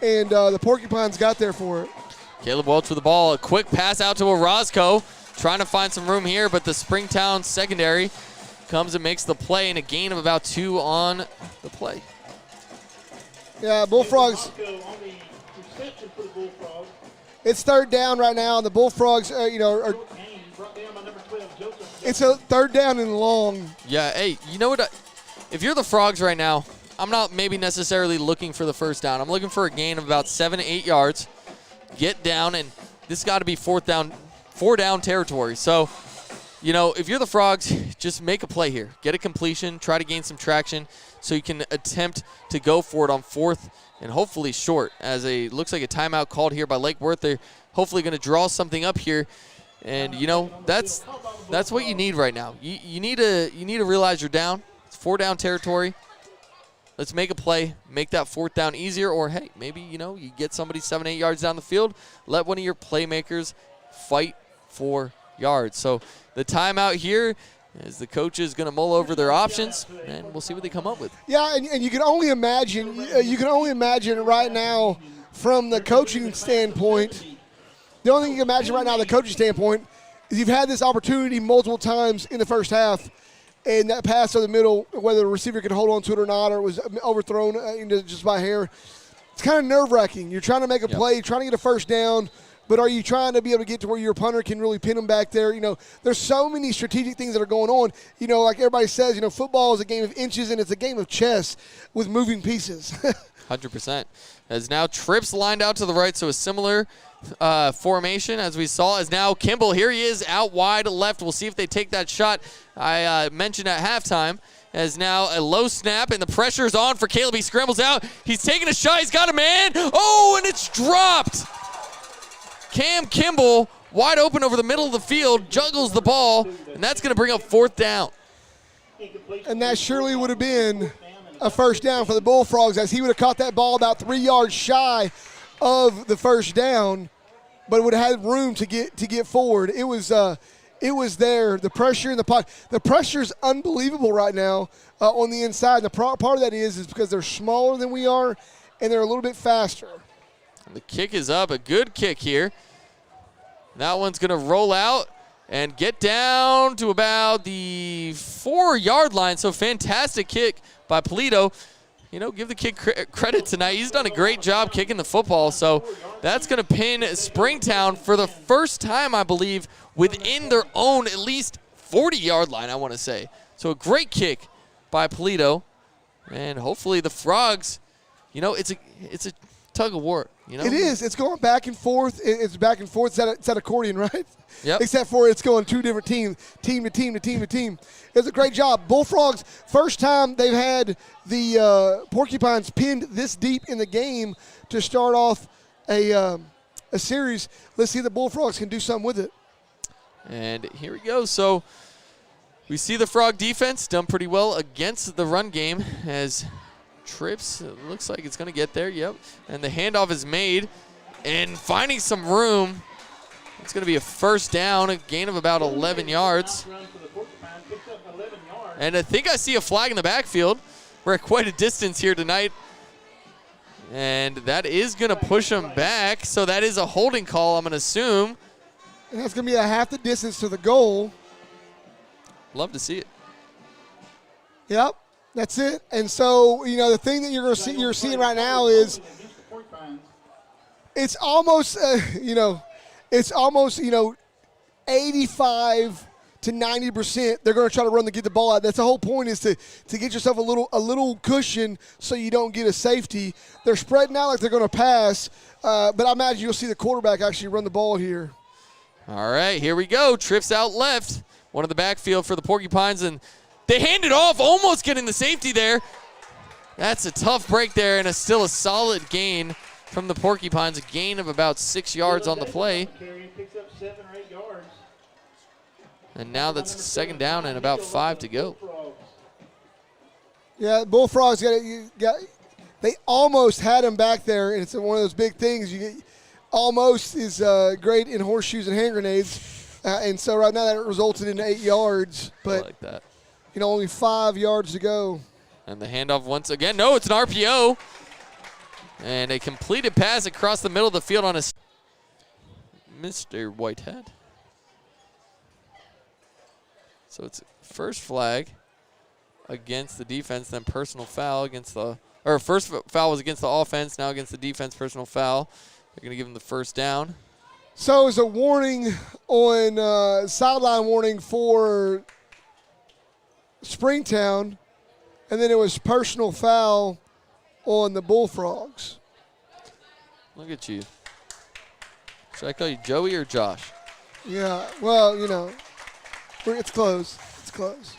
Speaker 1: and the Porcupines got there for it.
Speaker 2: Caleb Welch with the ball. A quick pass out to Orozco. Trying to find some room here, but the Springtown secondary comes and makes the play, and a gain of about 2 on the play.
Speaker 1: Yeah, Bullfrogs. It's third down right now, and the Bullfrogs, it's a third down and long.
Speaker 2: Yeah, hey, you know what? If you're the Frogs right now, I'm not maybe necessarily looking for the first down. I'm looking for a gain of about 7 to 8 yards. Get down, and this got to be 4 down territory. So, you know, if you're the Frogs, just make a play here. Get a completion, try to gain some traction so you can attempt to go for it on 4th and hopefully short, as looks like a timeout called here by Lake Worth. They're hopefully going to draw something up here. And, you know, that's what you need right now. You need to realize you're down. It's 4 down territory. Let's make a play, make that 4th down easier, or, hey, maybe, you know, you get somebody 7, 8 yards down the field. Let one of your playmakers fight 4 yards. So the timeout here is the coach is going to mull over their options, and we'll see what they come up with.
Speaker 1: Yeah, and you can only imagine. Right now from the coaching standpoint. The only thing you can imagine right now, the coaching standpoint, is you've had this opportunity multiple times in the first half, and that pass to the middle, whether the receiver could hold on to it or not, or it was overthrown just by hair. It's kind of nerve-wracking. You're trying to make a play, trying to get a first down. But are you trying to be able to get to where your punter can really pin them back there? You know, there's so many strategic things that are going on. You know, like everybody says, you know, football is a game of inches and it's a game of chess with moving pieces.
Speaker 2: 100%. As now Trips lined out to the right, so a similar formation as we saw. As now Kimball, here he is out wide left. We'll see if they take that shot I mentioned at halftime. As now a low snap, and the pressure's on for Caleb. He scrambles out. He's taking a shot. He's got a man. Oh, and it's dropped. Cam Kimball, wide open over the middle of the field, juggles the ball, and that's going to bring up 4th down.
Speaker 1: And that surely would have been a first down for the Bullfrogs, as he would have caught that ball about 3 yards shy of the first down, but would have had room to get forward. It was there. The pressure in the pocket. The pressure is unbelievable right now on the inside. And the part of that is because they're smaller than we are, and they're a little bit faster.
Speaker 2: And the kick is up. A good kick here. That one's going to roll out and get down to about the 4-yard line. So fantastic kick by Polito. You know, give the kid credit tonight. He's done a great job kicking the football. So that's going to pin Springtown for the first time, I believe, within their own at least 40-yard line, I want to say. So a great kick by Polito. And hopefully the Frogs, you know, it's a tug of war. You know?
Speaker 1: It is. It's going back and forth. It's back and forth. It's that accordion, right?
Speaker 2: Yep.
Speaker 1: Except for it's going 2 different teams, team to team to team to team. It's a great job. Bullfrogs, first time they've had the Porcupines pinned this deep in the game to start off a series. Let's see if the Bullfrogs can do something with it.
Speaker 2: And here we go. So we see the Frog defense done pretty well against the run game, as Trips, it looks like it's going to get there, yep. And the handoff is made, and finding some room. It's going to be a first down, a gain of about 11 yards. And I think I see a flag in the backfield. We're at quite a distance here tonight. And that is going to push them back, so that is a holding call, I'm going to assume.
Speaker 1: And that's going to be a half the distance to the goal.
Speaker 2: Love to see it.
Speaker 1: Yep. That's it. And so, you know, the thing that you're seeing right now is it's almost, 85 to 90%. They're going to try to get the ball out. That's the whole point, is to get yourself a little cushion so you don't get a safety. They're spreading out like they're going to pass, but I imagine you'll see the quarterback actually run the ball here.
Speaker 2: All right, here we go. Trips out left. One of the backfield for the Porcupines, and They hand it off, almost getting the safety there. That's a tough break there, and still a solid gain from the Porcupines, a gain of about 6 yards on the play.
Speaker 3: Picks up 7 or 8 yards.
Speaker 2: And now that's second down and about 5 to go.
Speaker 1: Yeah, Bullfrogs they almost had him back there, and it's one of those big things. Almost is great in horseshoes and hand grenades, and so right now that resulted in 8 yards. But
Speaker 2: I like that.
Speaker 1: Only 5 yards to go.
Speaker 2: And the handoff once again. No, it's an RPO. And a completed pass across the middle of the field on Mr. Whitehead. So it's first flag against the defense, then personal foul against the, or first foul was against the offense, now against the defense, personal foul. They're going to give him the first down.
Speaker 1: So it was a warning on, sideline warning for Springtown, and then it was personal foul on the Bullfrogs.
Speaker 2: Look at you. Should I call you Joey or Josh?
Speaker 1: Yeah, well, it's close. It's close.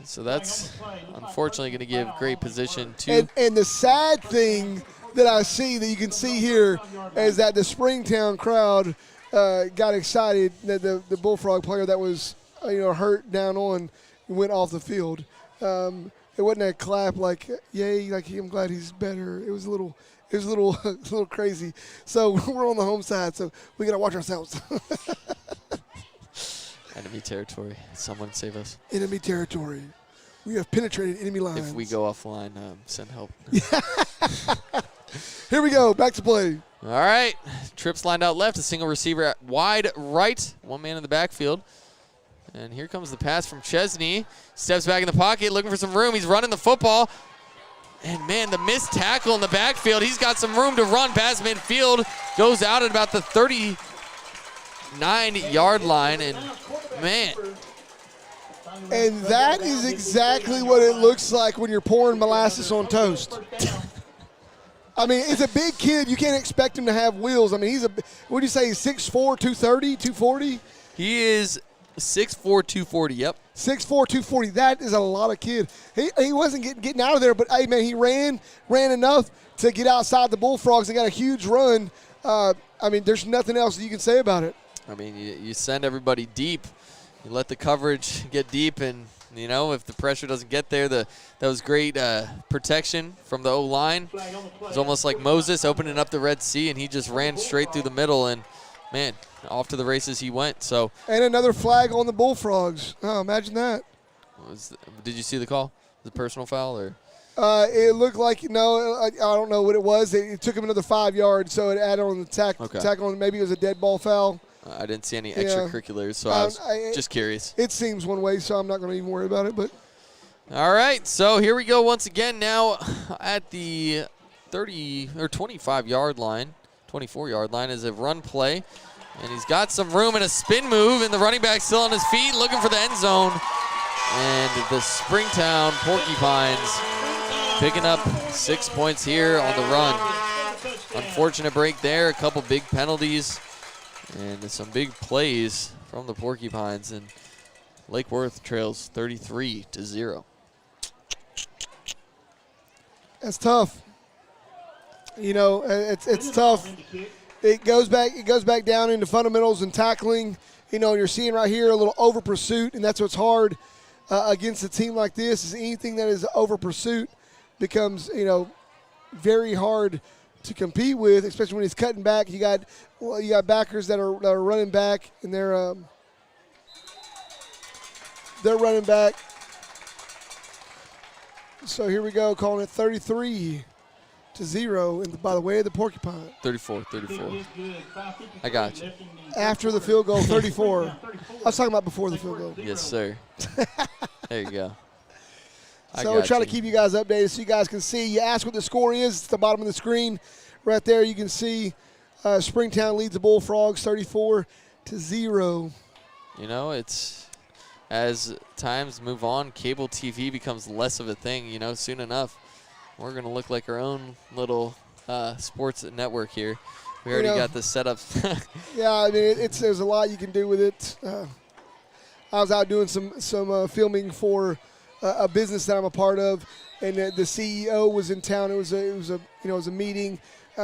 Speaker 2: So that's unfortunately going to give great position to.
Speaker 1: And the sad thing that I see, that you can see here, is that the Springtown crowd got excited that the Bullfrog player that was hurt down on went off the field. It wasn't a clap like yay, like I'm glad he's better. It was a little a little crazy. So we're on the home side, so we got to watch ourselves.
Speaker 2: Enemy territory. Someone save us.
Speaker 1: Enemy territory. We have penetrated enemy lines.
Speaker 2: If we go offline, send help.
Speaker 1: Here we go. Back to play.
Speaker 2: All right. Trips lined out left. A single receiver at wide right. One man in the backfield. And here comes the pass from Chesney. Steps back in the pocket, looking for some room. He's running the football. And, man, the missed tackle in the backfield. He's got some room to run past midfield. Goes out at about the 39-yard line. And, man.
Speaker 1: And that is exactly what it looks like when you're pouring molasses on toast. I mean, it's a big kid. You can't expect him to have wheels. I mean, what do you say, he's 6'4", 230, 240?
Speaker 2: He is 6'4", 240, yep.
Speaker 1: 6'4", 240. That is a lot of kid. He wasn't getting out of there, but, hey, man, he ran enough to get outside the Bullfrogs and got a huge run. I mean, there's nothing else that you can say about it.
Speaker 2: I mean, you send everybody deep. You let the coverage get deep, and, if the pressure doesn't get there, that was great protection from the O-line. It was almost like Moses opening up the Red Sea, and he just ran straight through the middle, and, man, off to the races he went. So.
Speaker 1: And another flag on the Bullfrogs. Oh, imagine that.
Speaker 2: Did you see the call? The personal foul? Or?
Speaker 1: It looked like, I don't know what it was. It took him another 5 yards, so it added on the tackle. Maybe it was a dead ball foul.
Speaker 2: I didn't see any extracurriculars, so I was just curious.
Speaker 1: It seems one way, so I'm not going to even worry about it. But
Speaker 2: all right, so here we go once again now at the 30 or 25-yard line, 24-yard line is a run play. And he's got some room and a spin move, and the running back still on his feet looking for the end zone. And the Springtown Porcupines picking up 6 points here on the run. Unfortunate break there, a couple big penalties. And some big plays from the Porcupines, and Lake Worth trails 33-0.
Speaker 1: That's tough. It's tough. It goes back down into fundamentals and tackling. You're seeing right here a little over pursuit, and that's what's hard against a team like this. Is anything that is over pursuit becomes very hard to compete with, especially when he's cutting back. You got backers that are running back, and they're running back. So here we go, calling it 33-0, and by the way of the Porcupine.
Speaker 2: 34. I got you.
Speaker 1: After the field goal, 34. I was talking about before the field goal.
Speaker 2: Yes, sir. There you go.
Speaker 1: So we're trying to keep you guys updated so you guys can see. You ask what the score is. It's the bottom of the screen. Right there you can see Springtown leads the Bullfrogs 34-0.
Speaker 2: It's as times move on, cable TV becomes less of a thing. Soon enough, we're going to look like our own little sports network here. We already got this set up.
Speaker 1: Yeah, I mean, there's a lot you can do with it. I was out doing some filming for a business that I'm a part of, and the CEO was in town. It was a meeting.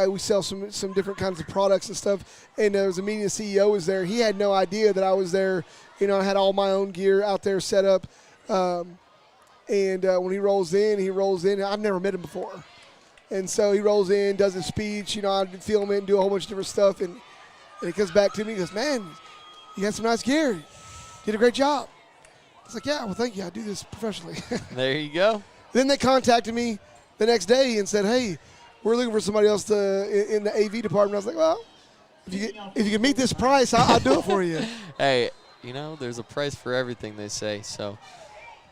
Speaker 1: We sell some different kinds of products and stuff, and there was a meeting. The CEO was there. He had no idea that I was there. I had all my own gear out there set up. And when he rolls in. I've never met him before. And so he rolls in, does his speech. I film it and do a whole bunch of different stuff. And he comes back to me and goes, man, you got some nice gear. You did a great job. I was like, yeah, well, thank you. I do this professionally.
Speaker 2: There you go.
Speaker 1: Then they contacted me the next day and said, hey, we're looking for somebody else in the AV department. I was like, well, if you can meet this price, I'll do it for you.
Speaker 2: Hey, there's a price for everything, they say. So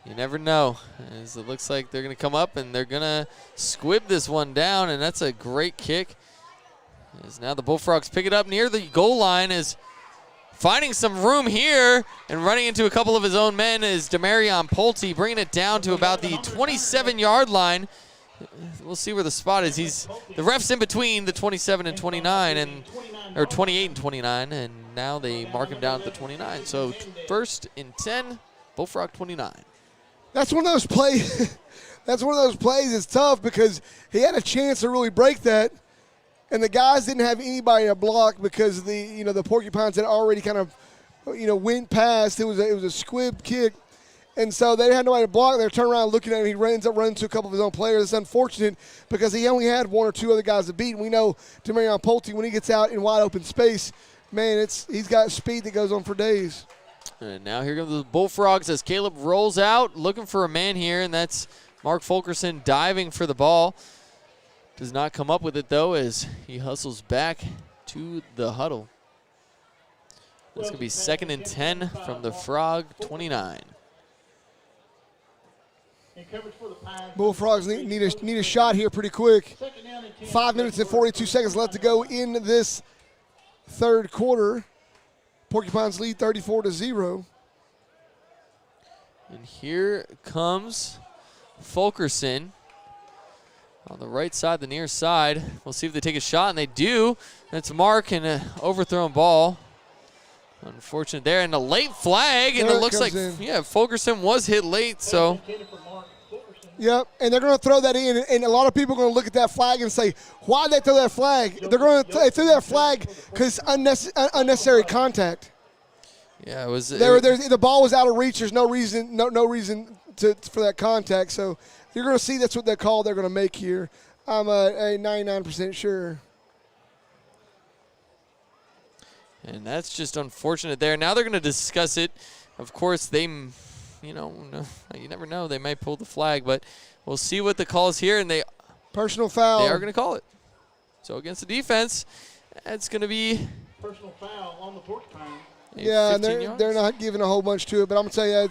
Speaker 2: you never know. As it looks like they're going to come up and they're going to squib this one down, and that's a great kick. As now the Bullfrogs pick it up near the goal line, is finding some room here and running into a couple of his own men is Demarion Pulte, bringing it down to about the 27-yard line. We'll see where the spot is. The ref's in between the 27 and 29, or 28 and 29, and now they mark him down at the 29. So 1st and 10, Bullfrog 29.
Speaker 1: That's one of those plays. That's one of those plays. It's tough because he had a chance to really break that, and the guys didn't have anybody to block because the Porcupines had already kind of went past. It was a squib kick. And so they had nobody to block. They're turning around looking at him. He ends up running to a couple of his own players. It's unfortunate because he only had one or two other guys to beat. And we know Demarion Pulte, when he gets out in wide open space, man, he's got speed that goes on for days.
Speaker 2: And now here comes the Bullfrogs as Caleb rolls out, looking for a man here, and that's Mark Fulkerson diving for the ball. Does not come up with it, though, as he hustles back to the huddle. That's going to be 2nd and 10 from the Frog 29.
Speaker 1: Bullfrogs need a shot here pretty quick. 5 minutes and 42 seconds left to go in this third quarter. Porcupines lead 34-0.
Speaker 2: And here comes Fulkerson on the right side, the near side. We'll see if they take a shot, and they do. That's Mark and an overthrown ball. Unfortunate there, and a late flag, and it looks like, Fulkerson was hit late, so.
Speaker 1: Yep, and they're going to throw that in, and a lot of people are going to look at that flag and say, why did they throw that flag? They threw that flag because unnecessary contact.
Speaker 2: Yeah, it was.
Speaker 1: The ball was out of reach. There's no reason for that contact, so you're going to see that's what the call they're going to make here. I'm a 99% sure.
Speaker 2: And that's just unfortunate there. Now they're going to discuss it. Of course, you never know. They might pull the flag, but we'll see what the call is here. And
Speaker 1: personal foul.
Speaker 2: They are going to call it. So against the defense, it's going to be
Speaker 3: personal foul on the Porcupine.
Speaker 1: Yeah, and they're not giving a whole bunch to it. But I'm going to tell you,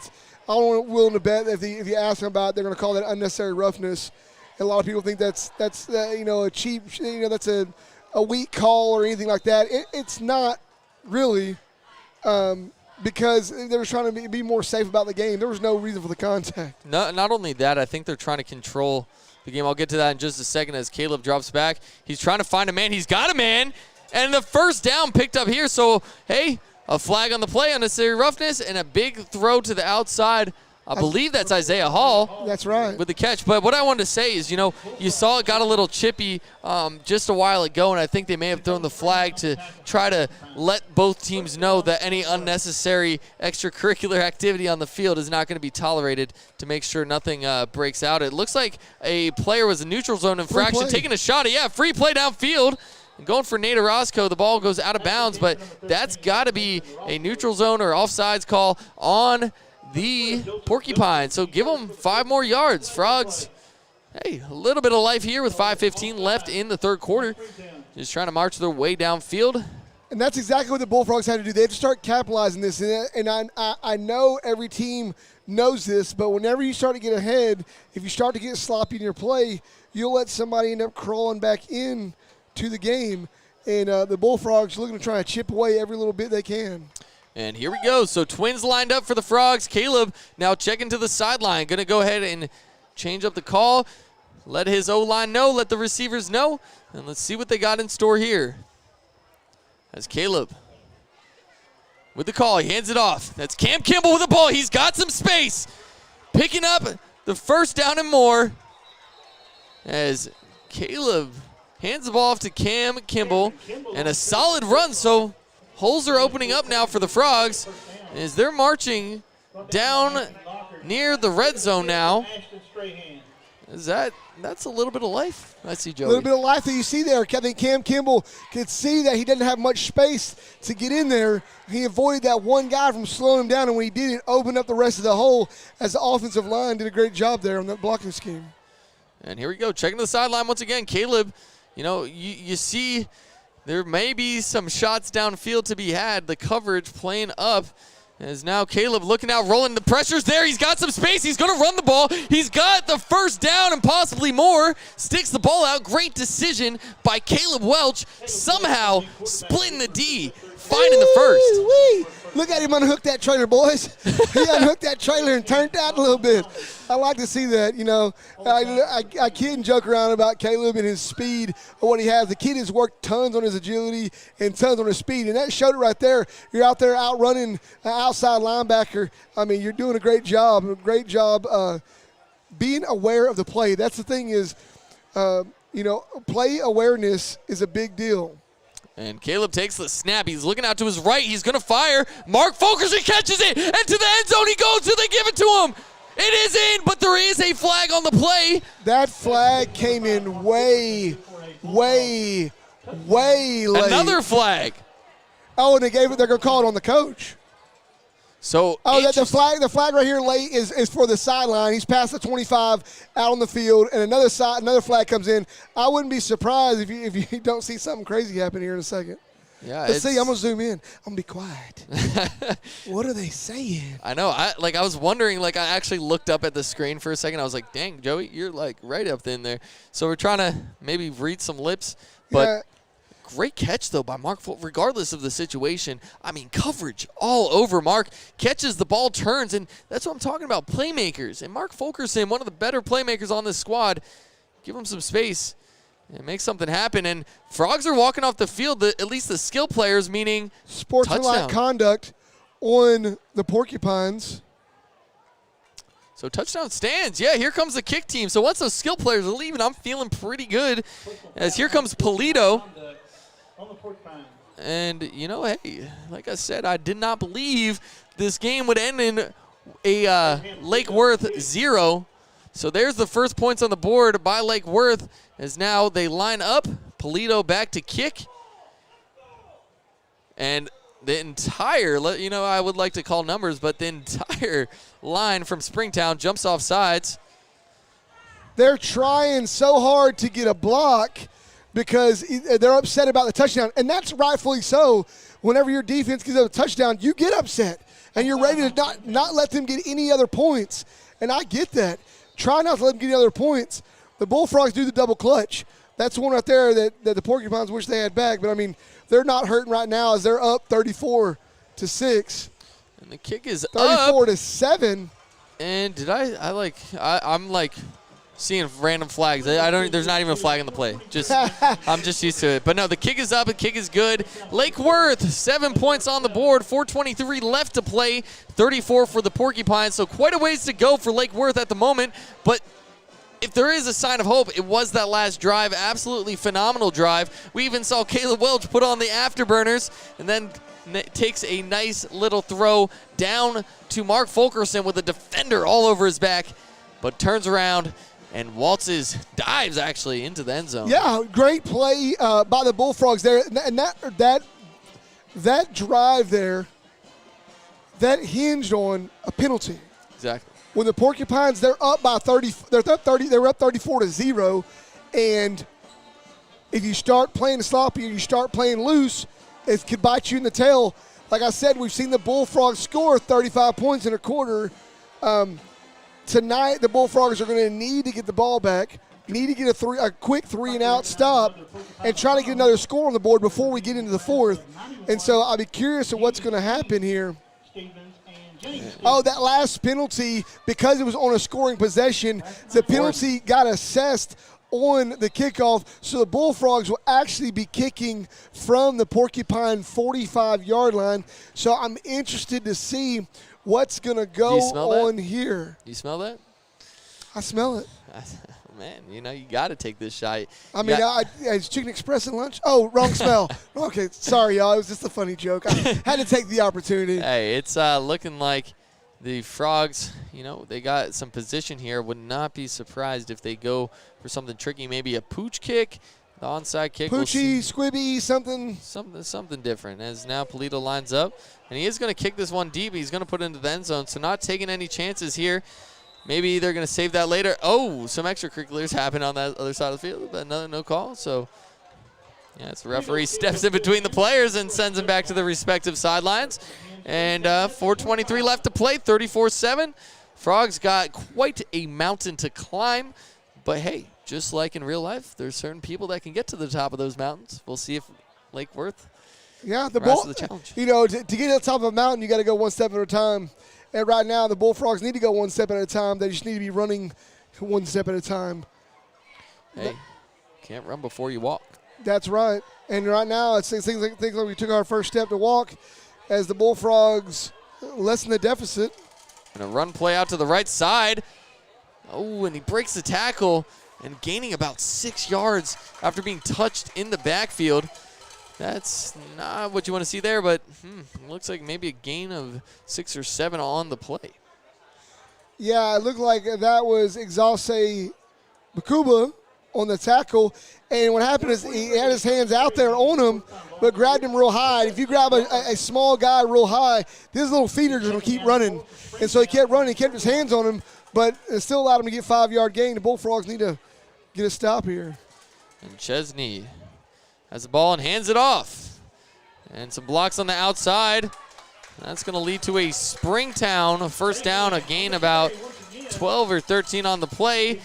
Speaker 1: I'm willing to bet if you ask them about it, they're going to call that unnecessary roughness. And a lot of people think that's a cheap, that's a weak call or anything like that. It's not really. Because they were trying to be more safe about the game. There was no reason for the contact.
Speaker 2: Not only that, I think they're trying to control the game. I'll get to that in just a second as Caleb drops back. He's trying to find a man. He's got a man. And the first down picked up here. So, hey, a flag on the play, unnecessary roughness, and a big throw to the outside. I believe that's Isaiah Hall.
Speaker 1: That's right.
Speaker 2: With the catch. But what I wanted to say is, you saw it got a little chippy just a while ago, and I think they may have thrown the flag to try to let both teams know that any unnecessary extracurricular activity on the field is not going to be tolerated to make sure nothing breaks out. It looks like a player was a neutral zone infraction, taking a shot. Free play downfield. And going for Nate Orozco, the ball goes out of bounds, but that's got to be a neutral zone or offsides call on the Porcupine. So give them 5 more yards. Frogs, hey, a little bit of life here with 5:15 left in the third quarter. Just trying to march their way downfield.
Speaker 1: And that's exactly what the Bullfrogs had to do. They have to start capitalizing this. And I know every team knows this, but whenever you start to get ahead, if you start to get sloppy in your play, you'll let somebody end up crawling back in to the game. And the Bullfrogs are looking to try to chip away every little bit they can.
Speaker 2: And here we go. So twins lined up for the Frogs. Caleb now checking to the sideline. Going to go ahead and change up the call. Let his O-line know. Let the receivers know. And let's see what they got in store here. As Caleb with the call. He hands it off. That's Cam Kimball with the ball. He's got some space. Picking up the first down and more as Caleb hands the ball off to Cam Kimball. And a solid run, so holes are opening up now for the Frogs as they're marching down near the red zone now. That's a little bit of life I see, Joey.
Speaker 1: A little bit of life that you see there. I think Cam Kimball could see that he doesn't have much space to get in there. He avoided that one guy from slowing him down, and when he did, it opened up the rest of the hole as the offensive line did a great job there on that blocking scheme.
Speaker 2: And here we go, checking the sideline once again. Caleb, you see there may be some shots downfield to be had. The coverage playing up. As now Caleb looking out, rolling. The pressure's there. He's got some space. He's going to run the ball. He's got the first down and possibly more. Sticks the ball out. Great decision by Caleb Welch. Somehow splitting the D, finding the first.
Speaker 1: Woo-wee. Look at him unhook that trailer, boys. He unhooked that trailer and turned out a little bit. I like to see that, I kid and joke around about Caleb and his speed or what he has. The kid has worked tons on his agility and tons on his speed, and that showed it right there. You're out there outrunning an outside linebacker. I mean, you're doing a great job being aware of the play. That's the thing is, play awareness is a big deal.
Speaker 2: And Caleb takes the snap. He's looking out to his right. He's going to fire. Mark Fulkerson catches it. And to the end zone he goes. Do they give it to him? It is in, but there is a flag on the play.
Speaker 1: That flag came in way late.
Speaker 2: Another flag.
Speaker 1: Oh, and they're going to call it on the coach.
Speaker 2: So
Speaker 1: the flag right here late is for the sideline. He's past the 25 out on the field, and another flag comes in. I wouldn't be surprised if you don't see something crazy happen here in a second.
Speaker 2: Yeah,
Speaker 1: let's see. I'm gonna zoom in. I'm gonna be quiet. What are they saying?
Speaker 2: I know. I was wondering. I actually looked up at the screen for a second. I was like, "Dang, Joey, you're right up in there." So we're trying to maybe read some lips, but.
Speaker 1: Yeah.
Speaker 2: Great catch, though, by Mark, regardless of the situation. I mean, coverage all over Mark. Catches the ball, turns, and that's what I'm talking about, playmakers. And Mark Fulkerson, one of the better playmakers on this squad, give him some space and make something happen. And Frogs are walking off the field, at least the skill players, meaning
Speaker 1: sportsmanlike conduct on the Porcupines.
Speaker 2: So touchdown stands. Yeah, here comes the kick team. So once those skill players are leaving, I'm feeling pretty good. As here comes Polito. And, hey, like I said, I did not believe this game would end in a Lake Worth 0. So there's the first points on the board by Lake Worth as now they line up. Polito back to kick. And the entire, I would like to call numbers, but the entire line from Springtown jumps off sides.
Speaker 1: They're trying so hard to get a block because they're upset about the touchdown, and that's rightfully so. Whenever your defense gives up a touchdown, you get upset, and you're ready to not let them get any other points, and I get that. Try not to let them get any other points. The Bullfrogs do the double clutch. That's one right there that the Porcupines wish they had back, but, I mean, they're not hurting right now as they're up 34-6.
Speaker 2: And the kick is
Speaker 1: 34-7.
Speaker 2: And I'm seeing random flags. There's not even a flag in the play. I'm just used to it. But no, the kick is up. The kick is good. Lake Worth, 7 points on the board. 4:23 left to play. 34 for the Porcupines. So quite a ways to go for Lake Worth at the moment. But if there is a sign of hope, it was that last drive. Absolutely phenomenal drive. We even saw Caleb Welch put on the afterburners and then takes a nice little throw down to Mark Fulkerson with a defender all over his back, but turns around and dives actually into the end zone.
Speaker 1: Yeah, great play by the Bullfrogs there. And that drive there, that hinged on a penalty.
Speaker 2: Exactly.
Speaker 1: When the Porcupines, they're up by 30. They're up 34-0, and if you start playing sloppy or you start playing loose, it could bite you in the tail. Like I said, we've seen the Bullfrogs score 35 points in a quarter. Tonight, the Bullfrogs are going to need to get the ball back, need to get a quick 3-and-out stop, and try to get another score on the board before we get into the fourth. And so I'll be curious of what's going to happen here. Oh, that last penalty, because it was on a scoring possession, the penalty got assessed on the kickoff. So the Bullfrogs will actually be kicking from the Porcupine 45-yard line. So I'm interested to see what's going to go on here.
Speaker 2: You smell that?
Speaker 1: I smell it.
Speaker 2: Man, you know, you got to take this shot.
Speaker 1: I mean, is Chicken Express at lunch? Oh, wrong smell. Okay, sorry, y'all. It was just a funny joke. I had to take the opportunity.
Speaker 2: Hey, it's looking like the Frogs, you know, they got some position here. Would not be surprised if they go for something tricky, maybe a pooch kick, the onside kick.
Speaker 1: Poochy, squibby, something.
Speaker 2: Something different. As now Polito lines up, and he is going to kick this one deep. He's going to put it into the end zone, so not taking any chances here. Maybe they're going to save that later. Oh, some extracurriculars happen on that other side of the field, but no call. So, yeah, the referee steps in between the players and sends them back to their respective sidelines. And 4:23 left to play, 34-7. Frogs got quite a mountain to climb. But, hey, just like in real life, there's certain people that can get to the top of those mountains. We'll see if Lake Worth
Speaker 1: the
Speaker 2: rises
Speaker 1: ball,
Speaker 2: to the challenge.
Speaker 1: You know, to get to the top of a mountain, you got to go one step at a time. And right now, the Bullfrogs need to go one step at a time. They just need to be running one step at a time.
Speaker 2: Hey, can't run before you walk.
Speaker 1: That's right. And right now, it's things like we took our first step to walk as the Bullfrogs lessen the deficit.
Speaker 2: And a run play out to the right side. Oh, and he breaks the tackle and gaining about 6 yards after being touched in the backfield. That's not what you want to see there, but looks like maybe a gain of 6 or 7 on the play.
Speaker 1: Yeah, it looked like that was Exalce Bakuba on the tackle. And what happened is he had his hands out there on him, but grabbed him real high. If you grab a small guy real high, these little feet are going to keep running. And so he kept running. He kept his hands on him, but it still allowed him to get 5-yard gain. The Bullfrogs need to get a stop here.
Speaker 2: And Chesney has the ball and hands it off. And some blocks on the outside. That's going to lead to a Springtown first down, a gain about 12 or 13 on the play.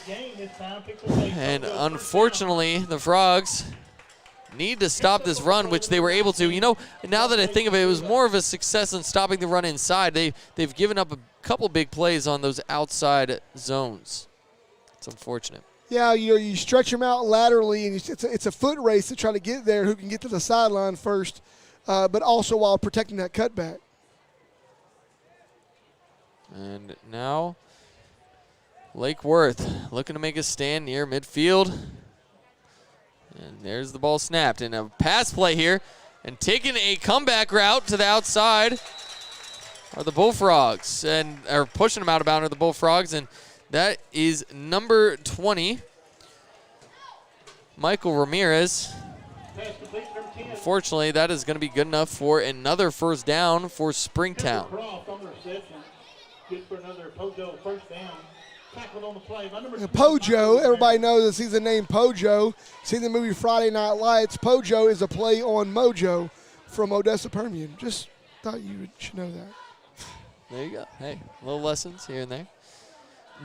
Speaker 2: And unfortunately, the Frogs need to stop this run, which they were able to. You know, now that I think of it, it was more of a success in stopping the run inside. They've given up a couple big plays on those outside zones. It's unfortunate.
Speaker 1: Yeah, you stretch them out laterally, and it's a foot race to try to get there, who can get to the sideline first, but also while protecting that cutback.
Speaker 2: And now Lake Worth looking to make a stand near midfield. And there's the ball snapped. And a pass play here. And taking a comeback route to the outside are the Bullfrogs. And are pushing them out of bounds are the Bullfrogs. And that is number 20, Michael Ramirez. Unfortunately, that is going to be good enough for another first down for Springtown.
Speaker 3: Good for another Pojo first down. Tackled on the play by number
Speaker 1: Pojo, everybody knows he's the name Pojo. Seen the movie Friday Night Lights. Pojo is a play on Mojo from Odessa Permian. Just thought you should know that.
Speaker 2: There you go. Hey, little lessons here and there.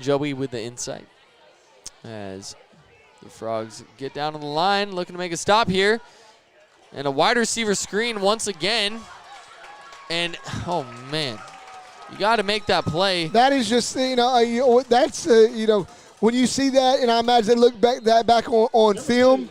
Speaker 2: Joey with the insight. As the Frogs get down on the line, looking to make a stop here. And a wide receiver screen once again. And, oh, man. You got to make that play.
Speaker 1: That is just, that's, when you see that, and I imagine they look back on film,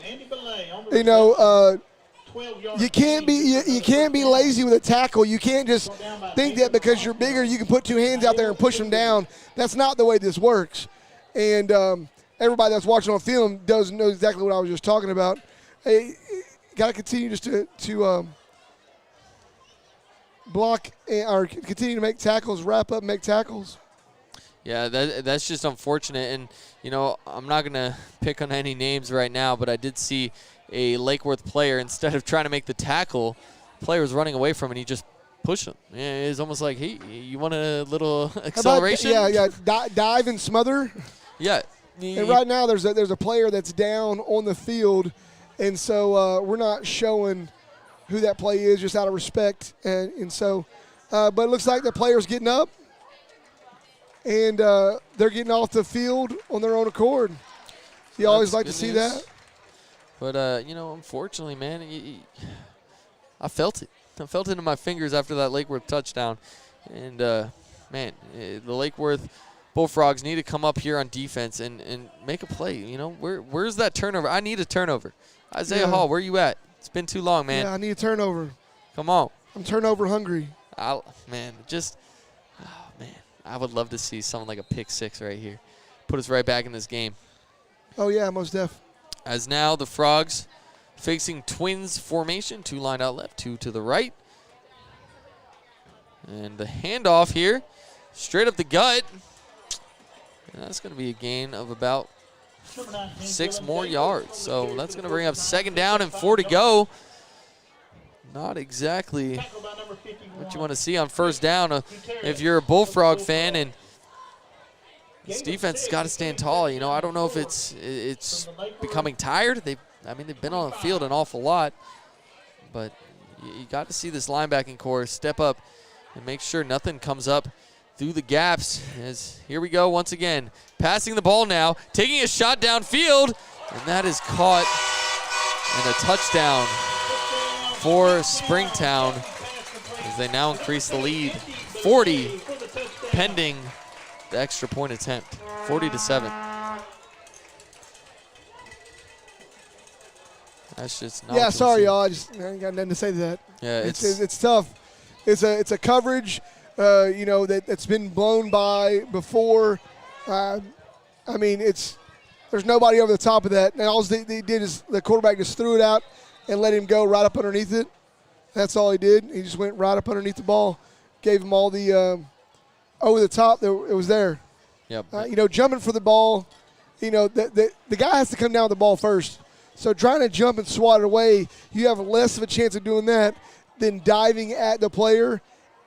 Speaker 1: you can't be lazy with a tackle. You can't just think that because you're bigger, you can put two hands out there and push them down. That's not the way this works. And everybody that's watching on film does know exactly what I was just talking about. Hey, got to continue just to block or continue to make tackles, wrap up, make tackles.
Speaker 2: Yeah, that's just unfortunate. And, I'm not going to pick on any names right now, but I did see a Lake Worth player, instead of trying to make the tackle, player was running away from it, and he just pushed him. Yeah, it's almost like, hey, you want a little acceleration?
Speaker 1: Dive and smother.
Speaker 2: Yeah.
Speaker 1: And right now there's a player that's down on the field, and so we're not showing who that play is, just out of respect. And so, but it looks like the player's getting up, and they're getting off the field on their own accord. You always like to see that.
Speaker 2: But, unfortunately, man, I felt it. I felt it in my fingers after that Lake Worth touchdown. And, man, the Lake Worth Bullfrogs need to come up here on defense and make a play. You know, where's that turnover? I need a turnover. Isaiah Hall, where you at? It's been too long, man.
Speaker 1: Yeah, I need a turnover.
Speaker 2: Come on.
Speaker 1: I'm turnover hungry.
Speaker 2: Man, I would love to see something like a pick six right here. Put us right back in this game.
Speaker 1: Oh, yeah, most def.
Speaker 2: As now the Frogs facing Twins formation. 2 lined out left, 2 to the right. And the handoff here, straight up the gut. And that's going to be a gain of about 6 more yards. So that's going to bring up 2nd down and 4 to go. Not exactly what you want to see on 1st down if you're a Bullfrog fan, and this defense has got to stand tall. You know, I don't know if it's becoming tired. They've been on the field an awful lot, but you got to see this linebacking core step up and make sure nothing comes up through the gaps. As here we go once again, passing the ball now, taking a shot downfield, and that is caught, and a touchdown for Springtown as they now increase the lead 40 pending the extra point attempt, 40-7. That's just not.
Speaker 1: Yeah, sorry, y'all. I ain't got nothing to say to that.
Speaker 2: Yeah,
Speaker 1: it's tough. It's a coverage, that's been blown by before. There's nobody over the top of that. And all they did is the quarterback just threw it out and let him go right up underneath it. That's all he did. He just went right up underneath the ball, gave him all the over the top. It was there.
Speaker 2: Yep.
Speaker 1: Jumping for the ball, the guy has to come down with the ball first. So trying to jump and swat it away, you have less of a chance of doing that than diving at the player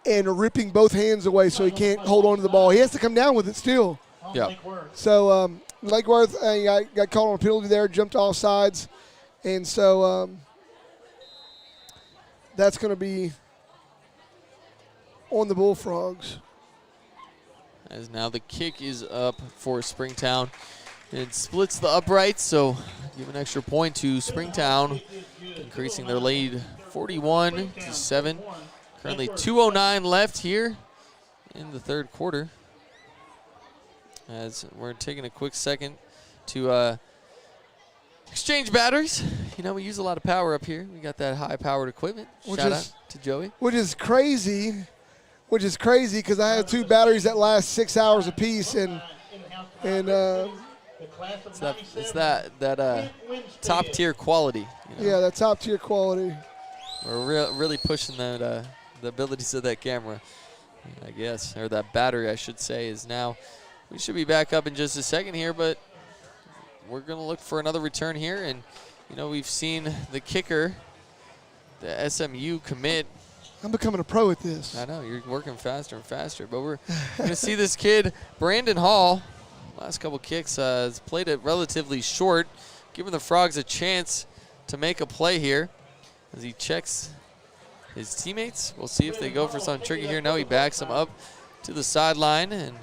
Speaker 1: and ripping both hands away so he can't hold on to the ball. He has to come down with it still.
Speaker 2: Yeah.
Speaker 1: So Lakeworth got called on a penalty there, jumped off sides. And so that's going to be on the Bullfrogs.
Speaker 2: As now the kick is up for Springtown. It splits the uprights, so give an extra point to Springtown, increasing their lead 41-7. Currently 2:09 left here in the 3rd quarter. As we're taking a quick second to exchange batteries. We use a lot of power up here. We got that high-powered equipment. Shout out to Joey.
Speaker 1: Which is crazy because I have 2 batteries that last 6 hours apiece, and
Speaker 2: it's that top-tier quality.
Speaker 1: Yeah, that top-tier quality.
Speaker 2: We're really pushing that the abilities of that camera, I guess, or that battery, I should say, is now. We should be back up in just a second here, but we're going to look for another return here. And, we've seen the kicker, the SMU commit.
Speaker 1: I'm becoming a pro at this.
Speaker 2: I know, you're working faster and faster. But we're going to see this kid, Brandon Hall, last couple kicks, has played it relatively short, giving the Frogs a chance to make a play here as he checks his teammates. We'll see if they go for something tricky here. No, he backs him up to the sideline, and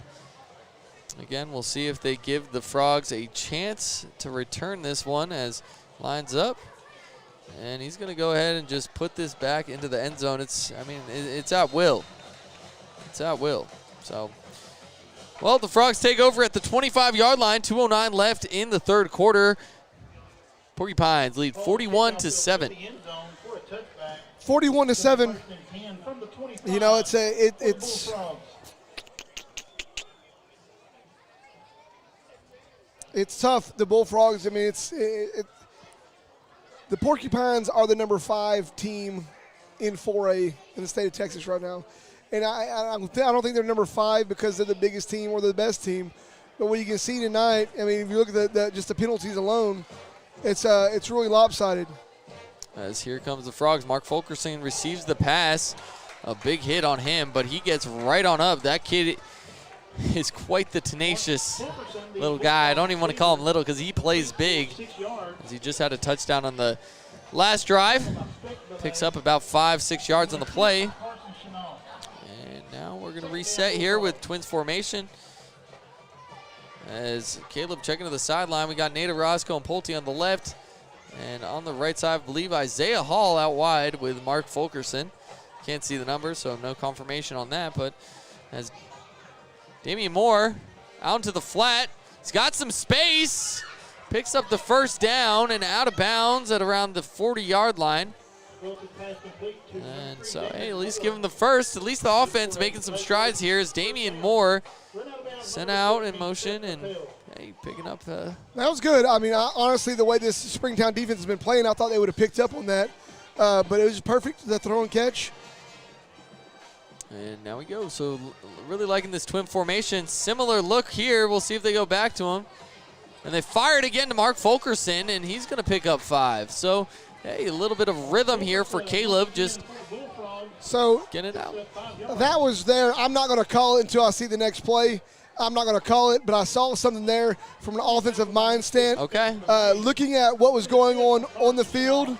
Speaker 2: again, we'll see if they give the Frogs a chance to return this one as lines up. And he's going to go ahead and just put this back into the end zone. It's at will. It's at will. So, well, the Frogs take over at the 25-yard line. 2:09 left in the 3rd quarter. Porcupines lead 41-7.
Speaker 1: 41-7. It's tough. The Bullfrogs. The Porcupines are the number 5 team in 4A in the state of Texas right now, and I don't think they're number 5 because they're the biggest team or the best team. But what you can see tonight, if you look at just the penalties alone, it's really lopsided.
Speaker 2: As here comes the Frogs. Mark Fulkerson receives the pass. A big hit on him, but he gets right on up. That kid is quite the tenacious little guy. I don't even want to call him little because he plays big. As he just had a touchdown on the last drive. Picks up about 5-6 yards on the play. And now we're going to reset here with Twins formation. As Caleb checking to the sideline, we got Nate Orozco and Pulte on the left. And on the right side, I believe Isaiah Hall out wide with Mark Fulkerson. Can't see the numbers, so no confirmation on that. But as Damian Moore out into the flat. He's got some space. Picks up the first down and out of bounds at around the 40-yard line. And so, hey, at least give him the first. At least the offense making some strides here as Damian Moore sent out in motion and, hey, picking up.
Speaker 1: That was good. I mean, honestly, the way this Springtown defense has been playing, I thought they would have picked up on that. But it was perfect, the throw and catch.
Speaker 2: And now we go. So really liking this twin formation. Similar look here. We'll see if they go back to him. And they fired again to Mark Fulkerson, and he's going to pick up 5. So, hey, a little bit of rhythm here for Caleb. Just get it out.
Speaker 1: That was there. I'm not going to call it until I see the next play. I'm not going to call it, but I saw something there from an offensive mind stand.
Speaker 2: Okay.
Speaker 1: Looking at what was going on the field,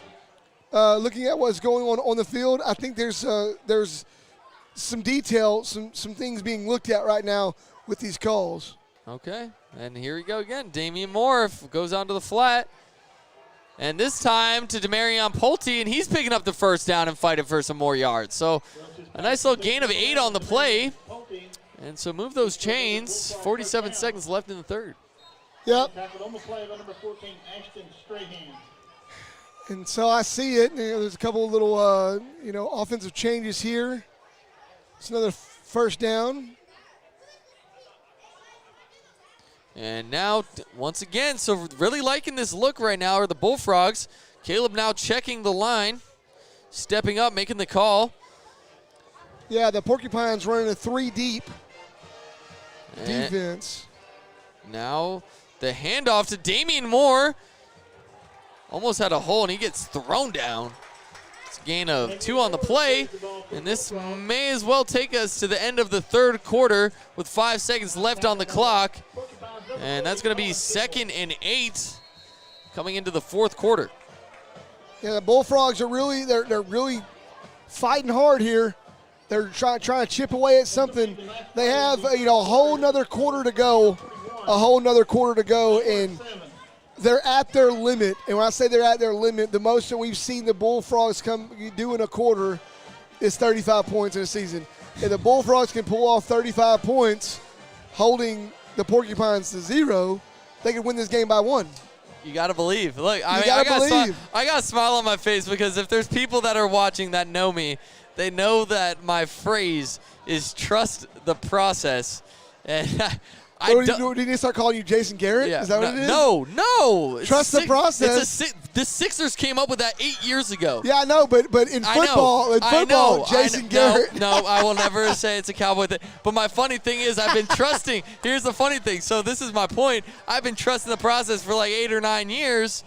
Speaker 1: I think there's some detail, some things being looked at right now with these calls.
Speaker 2: Okay, and here we go again. Damian Moore goes onto the flat. And this time to Demarion Pulte, and he's picking up the first down and fighting for some more yards. So a nice little gain of 8 on the play. And so move those chains. 47 seconds left in the third.
Speaker 1: Yep. And so I see it. There's a couple of little, offensive changes here. It's another first down.
Speaker 2: And now, once again, so really liking this look right now are the Bullfrogs. Caleb now checking the line, stepping up, making the call.
Speaker 1: Yeah, the Porcupines running a 3 deep defense.
Speaker 2: Now the handoff to Damian Moore. Almost had a hole, and he gets thrown down. It's a gain of 2 on the play, and this may as well take us to the end of the third quarter with 5 seconds left on the clock. And that's going to be 2nd and 8 coming into the fourth quarter.
Speaker 1: Yeah, the Bullfrogs are really they're really fighting hard here. They're trying to chip away at something. They have a whole nother quarter to go, and they're at their limit. And when I say they're at their limit, the most that we've seen the Bullfrogs do in a quarter is 35 points in a season. If the Bullfrogs can pull off 35 points, holding the Porcupines to 0, they could win this game by 1.
Speaker 2: You got to believe. Look, I got a smile on my face because if there's people that are watching that know me, they know that my phrase is trust the process. And
Speaker 1: do you need to start calling you Jason Garrett?
Speaker 2: Yeah,
Speaker 1: is that what it is?
Speaker 2: No.
Speaker 1: Trust the process.
Speaker 2: The Sixers came up with that 8 years ago.
Speaker 1: Yeah, I know, but in football, Jason Garrett.
Speaker 2: No, I will never say it's a Cowboy thing. But my funny thing is I've been trusting. Here's the funny thing. So this is my point. I've been trusting the process for like 8 or 9 years.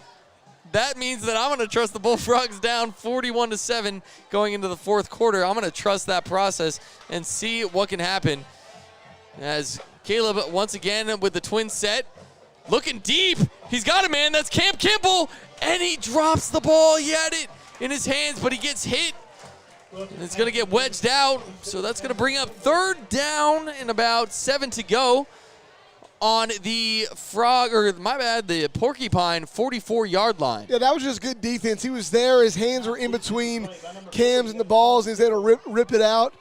Speaker 2: That means that I'm going to trust the Bullfrogs down 41-7 going into the fourth quarter. I'm going to trust that process and see what can happen. As Caleb once again with the twin set, looking deep. He's got a man. That's Cam Kimball, and he drops the ball. He had it in his hands, but he gets hit. And it's going to get wedged out. So that's going to bring up 3rd down and about 7 to go on the the Porcupine 44-yard line.
Speaker 1: Yeah, that was just good defense. He was there. His hands were in between Cam's and the balls. He's able to rip it out.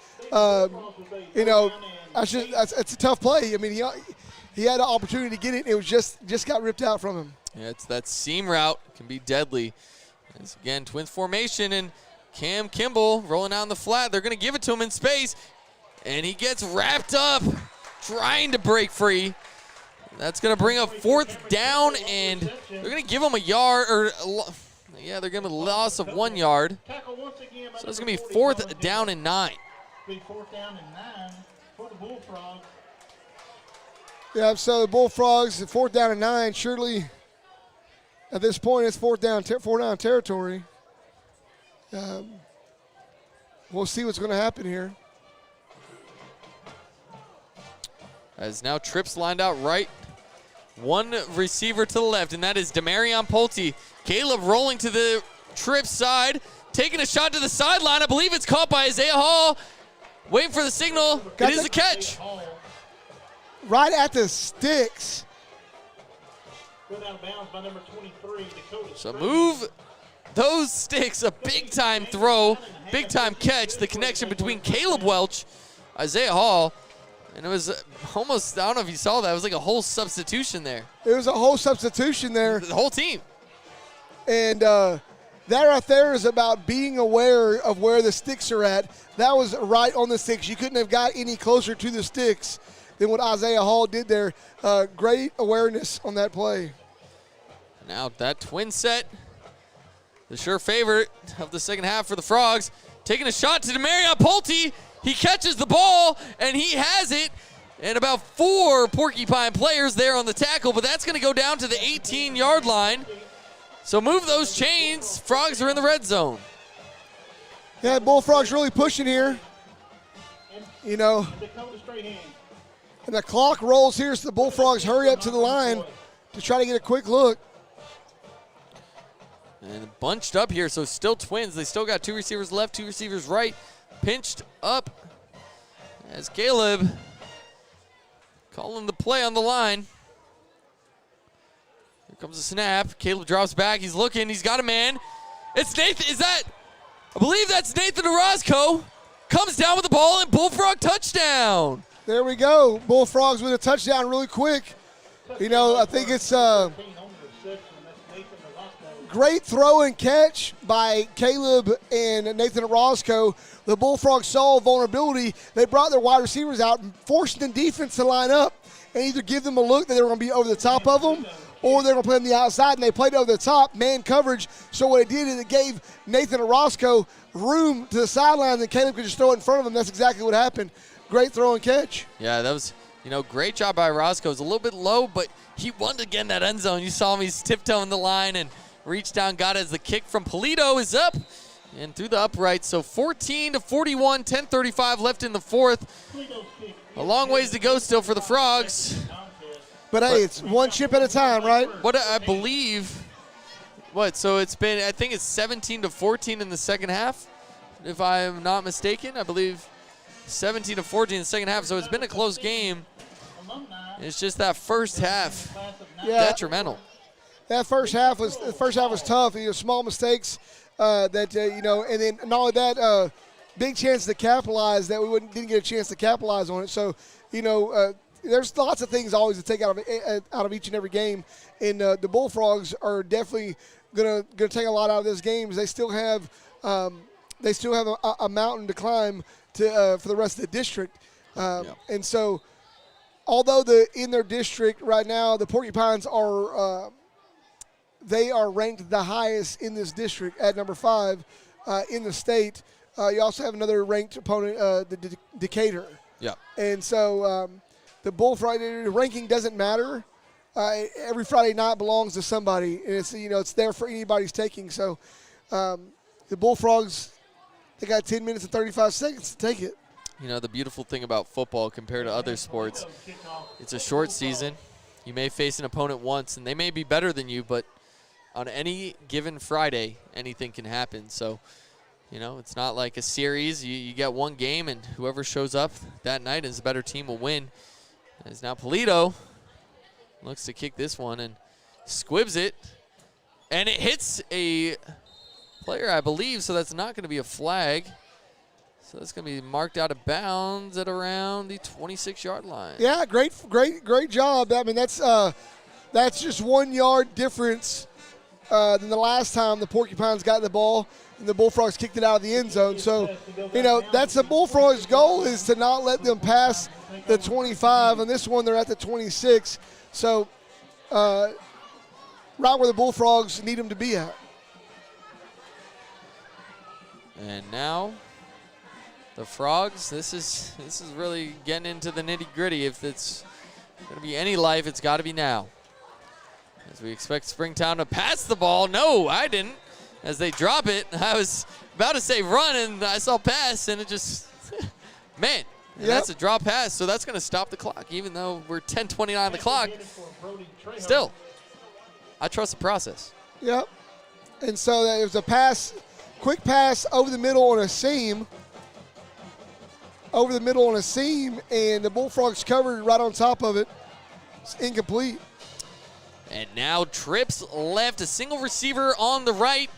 Speaker 1: It's a tough play. I mean, he had an opportunity to get it. It was just got ripped out from him.
Speaker 2: Yeah, it's that seam route can be deadly. It's again twins formation and Cam Kimball rolling out in the flat. They're going to give it to him in space, and he gets wrapped up trying to break free. That's going to bring up 4th down, and they're going to give him a yard, they're going to loss of 1 yard. So it's going to be 4th down and 9.
Speaker 3: 4th down and 9 for the Bullfrogs.
Speaker 1: Yeah, so the Bullfrogs, 4th down and 9, surely at this point it's 4th down territory. We'll see what's going to happen here.
Speaker 2: As now trips lined out right. 1 receiver to the left, and that is Demarion Pulte. Caleb rolling to the trip side, taking a shot to the sideline. I believe it's caught by Isaiah Hall. Waiting for the signal. It is a catch.
Speaker 1: Right at the sticks.
Speaker 2: So move those sticks. A big-time throw, big-time catch. The connection between Caleb Welch, Isaiah Hall. And it was almost, I don't know if you saw that, it was like a whole substitution there.
Speaker 1: It was a whole substitution there.
Speaker 2: The whole team.
Speaker 1: And that right there is about being aware of where the sticks are at. That was right on the sticks. You couldn't have got any closer to the sticks than what Isaiah Hall did there. Great awareness on that play.
Speaker 2: Now that twin set, the sure favorite of the second half for the Frogs, taking a shot to Demarion Pulte. He catches the ball, and he has it. And about 4 Porcupine players there on the tackle, but that's going to go down to the 18-yard line. So move those chains. Frogs are in the red zone.
Speaker 1: Yeah, Bullfrogs really pushing here. You know, and the clock rolls here, so the Bullfrogs hurry up to the line to try to get a quick look.
Speaker 2: And bunched up here, so still twins. They still got 2 receivers left, 2 receivers right. Pinched up as Caleb calling the play on the line. Here comes the snap. Caleb drops back. He's looking. He's got a man. It's Nathan. I believe that's Nathan Orozco. Comes down with the ball and Bullfrog touchdown.
Speaker 1: There we go. Bullfrogs with a touchdown really quick. You know, I think it's great throw and catch by Caleb and Nathan Orozco. The Bullfrogs saw vulnerability. They brought their wide receivers out and forced the defense to line up and either give them a look that they were going to be over the top of them or they're going to play on the outside, and they played over the top, man coverage. So what it did is it gave Nathan Orozco room to the sideline, and Caleb could just throw it in front of him. That's exactly what happened. Great throw and catch.
Speaker 2: Yeah, that was, great job by Orozco. It was a little bit low, but he won to get in that end zone. You saw him, he's tiptoeing the line and reached down, got it as the kick from Polito is up and through the upright. So 14-41, 10:35 left in the fourth. A long ways to go still for the Frogs.
Speaker 1: But hey, it's one chip at a time, right?
Speaker 2: What I believe, so it's been, I think it's 17-14 in the second half, if I'm not mistaken. I believe 17-14 in the second half, so it's been a close game. It's just that first half detrimental.
Speaker 1: That first half was tough. Small mistakes and then not only that, big chance to capitalize that we didn't get a chance to capitalize on it. So, there's lots of things always to take out of each and every game, and the Bullfrogs are definitely gonna take a lot out of this game. They still have a mountain to climb to for the rest of the district, and so although in their district right now the Porcupines are they are ranked the highest in this district at number 5 in the state. You also have another ranked opponent, the Decatur.
Speaker 2: Yeah.
Speaker 1: And so the Bullfrog ranking doesn't matter. Every Friday night belongs to somebody, and it's there for anybody's taking. So the Bullfrogs, they got 10 minutes and 35 seconds to take it.
Speaker 2: The beautiful thing about football compared to other sports, it's a short season. You may face an opponent once, and they may be better than you, but on any given Friday, anything can happen. So, it's not like a series. You get one game, and whoever shows up that night as a better team will win. As now Polito looks to kick this one and squibs it. And it hits a player, I believe, so that's not going to be a flag. So that's going to be marked out of bounds at around the 26-yard line.
Speaker 1: Yeah, great job. I mean, that's just 1 yard difference than the last time the Porcupines got the ball and the Bullfrogs kicked it out of the end zone. So, that's the Bullfrogs' goal, is to not let them pass the 25. And this one, they're at the 26. So, right where the Bullfrogs need them to be at.
Speaker 2: And now the Frogs, this is really getting into the nitty-gritty. If it's going to be any life, it's got to be now. As we expect Springtown to pass the ball. No, I didn't. As they drop it, I was about to say run, and I saw pass, and it just, man, that's a drop pass. So that's going to stop the clock, even though we're 10:29 on the clock. Still, I trust the process.
Speaker 1: Yep. And so it was a pass, quick pass over the middle on a seam. And the Bullfrogs covered right on top of it. It's incomplete.
Speaker 2: And now trips left, a single receiver on the right.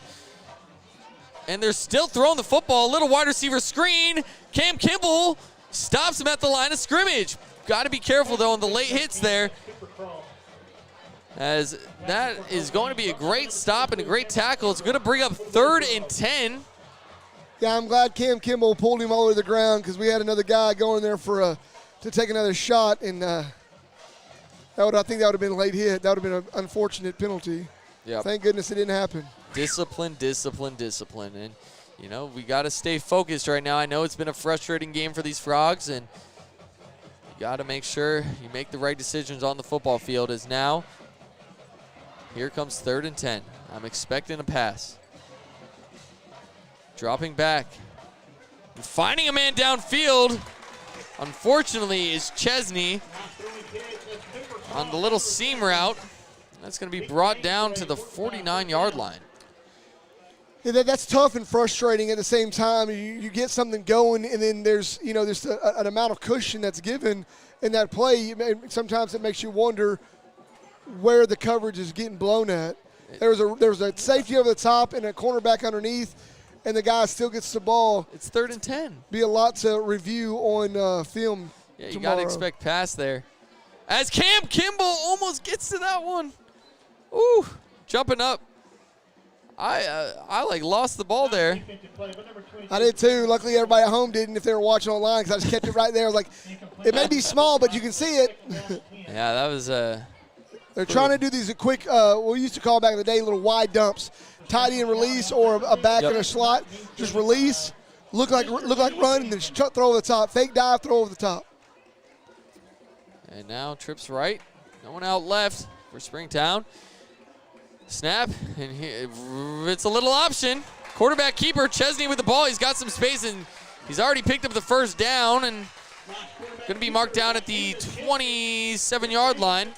Speaker 2: And they're still throwing the football. A little wide receiver screen. Cam Kimball Stops him at the line of scrimmage. Got to be careful, though, on the late hits there, as that is going to be a great stop and a great tackle. It's going to bring up 3rd and 10.
Speaker 1: Yeah, I'm glad Cam Kimball pulled him all the way to the ground because we had another guy going there to take another shot, and I think that would have been a late hit. That would have been an unfortunate penalty.
Speaker 2: Yep.
Speaker 1: Thank goodness it didn't happen.
Speaker 2: Discipline, discipline, discipline. And, you know, we got to stay focused right now. I know it's been a frustrating game for these Frogs, and you got to make sure you make the right decisions on the football field. As now, here comes 3rd and 10. I'm expecting a pass. Dropping back. And finding a man downfield, unfortunately, is Chesney on the little seam route. That's going to be brought down to the 49-yard line.
Speaker 1: Yeah, that's tough and frustrating at the same time. You get something going, and then there's an amount of cushion that's given in that play. Sometimes it makes you wonder where the coverage is getting blown at. There was a safety over the top and a cornerback underneath, and the guy still gets the ball.
Speaker 2: It's 3rd and 10.
Speaker 1: Be a lot to review on film.
Speaker 2: Yeah, you
Speaker 1: tomorrow.
Speaker 2: got to expect pass there. As Cam Kimball almost gets to that one. Ooh, jumping up. I like lost the ball there.
Speaker 1: I did too. Luckily, everybody at home didn't if they were watching online because I just kept it right there. I was like, it may be small, but you can see it.
Speaker 2: Yeah, that was
Speaker 1: They're trying to do these quick, we used to call back in the day, little wide dumps. Tight end release or a back in a slot. Just release, look like run, and then throw over the top. Fake dive, throw over the top.
Speaker 2: And now trips right. No one out left for Springtown. Snap, and it's a little option. Quarterback keeper, Chesney with the ball. He's got some space, and he's already picked up the 1st down, and going to be marked down at the 27-yard line.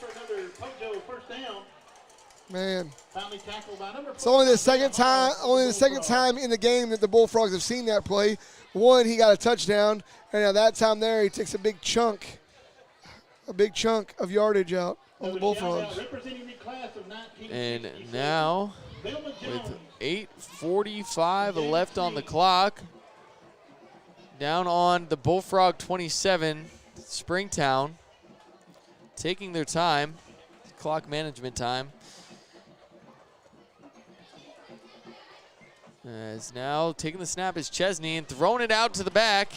Speaker 1: Man, it's only the second time in the game that the Bullfrogs have seen that play. One, he got a touchdown, and at that time there, he takes a big chunk of yardage out on the Bullfrogs.
Speaker 2: And now, with 8:45 left on the clock, down on the Bullfrog 27, Springtown, taking their time, clock management time. As now taking the snap is Chesney and throwing it out to the back.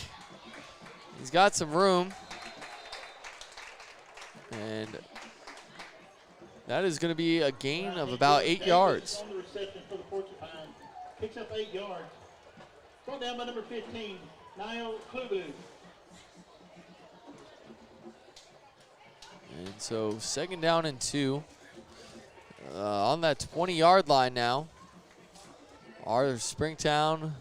Speaker 2: He's got some room. And that is going to be a gain of about 8 yards.
Speaker 3: On the reception for the Porcupine. Picks up 8 yards. Brought down by number 15, Niall Klubu.
Speaker 2: And so 2nd down and 2. On that 20-yard line now are Springtown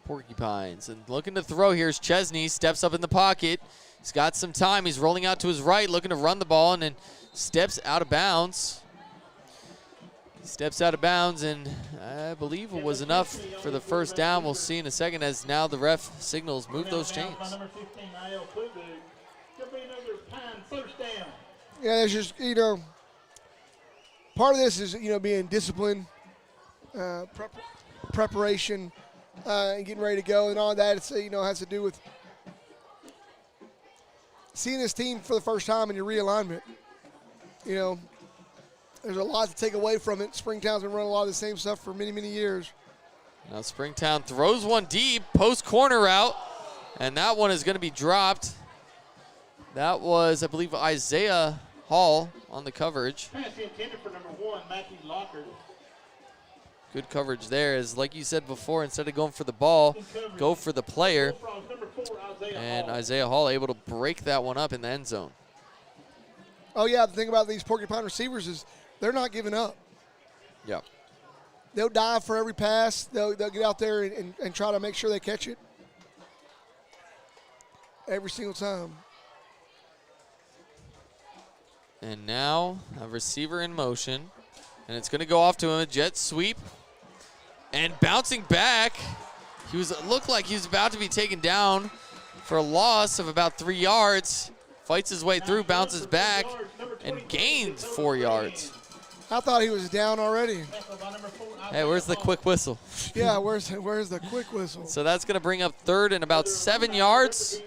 Speaker 2: Porcupines. And looking to throw here is Chesney. Steps up in the pocket. He's got some time. He's rolling out to his right, looking to run the ball, and then steps out of bounds. He steps out of bounds, and I believe it was enough for the 1st down. We'll see in a second as now the ref signals move those chains.
Speaker 3: Number 15, Niall Klubu. Could be another Pine 1st down.
Speaker 1: Yeah, it's just, part of this is, being disciplined, preparation, and getting ready to go, and all that. It's, has to do with seeing this team for the first time in your realignment. There's a lot to take away from it. Springtown's been running a lot of the same stuff for many, many years.
Speaker 2: Now Springtown throws one deep, post corner route, and that one is going to be dropped. That was, I believe, Isaiah Hall on the coverage.
Speaker 3: Pass intended for number 1, Matthew Lockard.
Speaker 2: Good coverage there, as like you said before, instead of going for the ball, go for the player.
Speaker 3: Number 4,
Speaker 2: And Isaiah Hall able to break that one up in the end zone.
Speaker 1: Oh, yeah, the thing about these Porcupine receivers is they're not giving up.
Speaker 2: Yeah.
Speaker 1: They'll dive for every pass. They'll get out there and try to make sure they catch it every single time.
Speaker 2: And now a receiver in motion. And it's going to go off to him, a jet sweep. And bouncing back, looked like he was about to be taken down for a loss of about 3 yards. Fights his way through, bounces back, and gains 4 yards.
Speaker 1: I thought he was down already.
Speaker 2: Hey, where's the quick whistle?
Speaker 1: Yeah, where's the quick whistle?
Speaker 2: So that's going to bring up 3rd and about 7 yards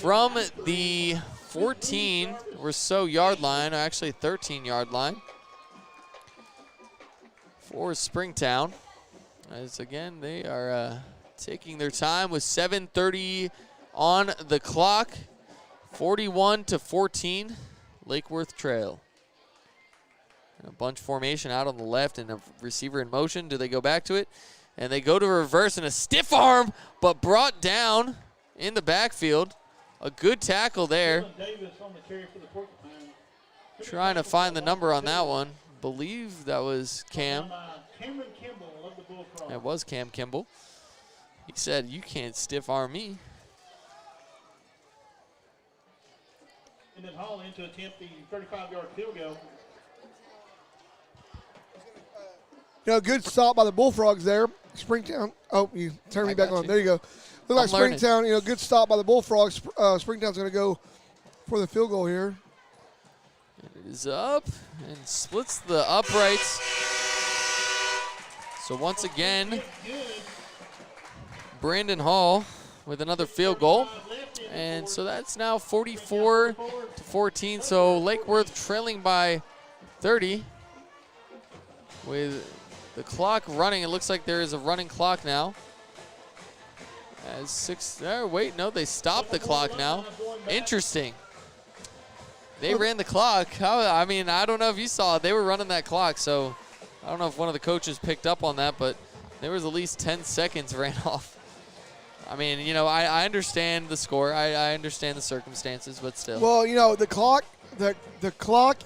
Speaker 2: from the 14 or so yard line, or actually 13-yard line for Springtown. As again, they are taking their time with 7:30 on the clock. 41-14, Lake Worth Trail. A bunch formation out on the left and a receiver in motion. Do they go back to it? And they go to reverse and a stiff arm, but brought down in the backfield. A good tackle there. Trying to find the number on that one. Believe that was Cam. That was Cam Kimball. He said, "You can't stiff arm me."
Speaker 3: And then Hall in to attempt the 35-yard field goal.
Speaker 1: Good stop by the Bullfrogs there. Springtown. Oh, you turned me back on. There you go. Look like
Speaker 2: learning.
Speaker 1: Springtown, good stop by the Bullfrogs. Springtown's going to go for the field goal here.
Speaker 2: It is up and splits the uprights. So once again, Brandon Hall with another field goal. And so that's now 44-14. So Lake Worth trailing by 30 with the clock running. It looks like there is a running clock now. As they stopped the clock now. Interesting. They ran the clock. I don't know if you saw it. They were running that clock, so I don't know if one of the coaches picked up on that, but there was at least 10 seconds ran off. I understand the score. I understand the circumstances, but still.
Speaker 1: Well, the clock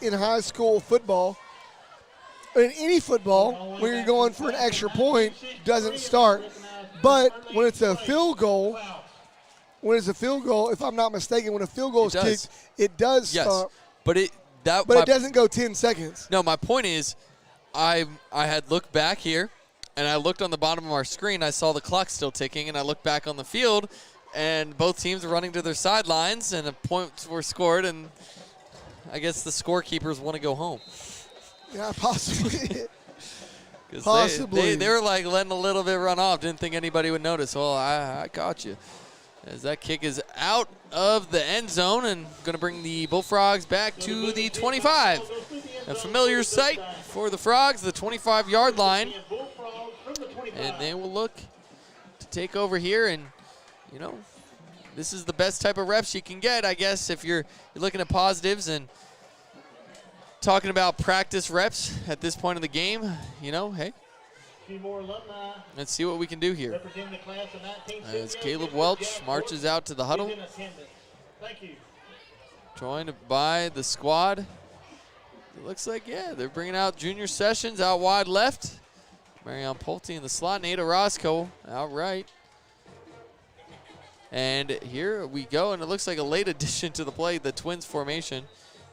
Speaker 1: in high school football, in any football, when you're going for an extra point, doesn't start. But when it's a field goal, if I'm not mistaken, when a field goal is kicked, it does stop.
Speaker 2: But it
Speaker 1: doesn't go 10 seconds.
Speaker 2: No, my point is, I had looked back here, and I looked on the bottom of our screen. I saw the clock still ticking, and I looked back on the field, and both teams were running to their sidelines, and points were scored, and I guess the scorekeepers want to go home.
Speaker 1: Yeah, possibly.
Speaker 2: Possibly. They were like letting a little bit run off. Didn't think anybody would notice. Well, I caught you. As that kick is out of the end zone and going to bring the Bullfrogs back to the 25. A familiar sight for the Frogs, the 25-yard line. And they will look to take over here. And, this is the best type of reps you can get, I guess, if you're looking at positives and talking about practice reps at this point of the game. Hey, let's see what we can do here. As Caleb Welch marches out to the huddle, joined by the squad. It looks like, they're bringing out Junior Sessions out wide left. Marion Pulte in the slot, Nate Orozco out right. And here we go, and it looks like a late addition to the play, the Twins formation.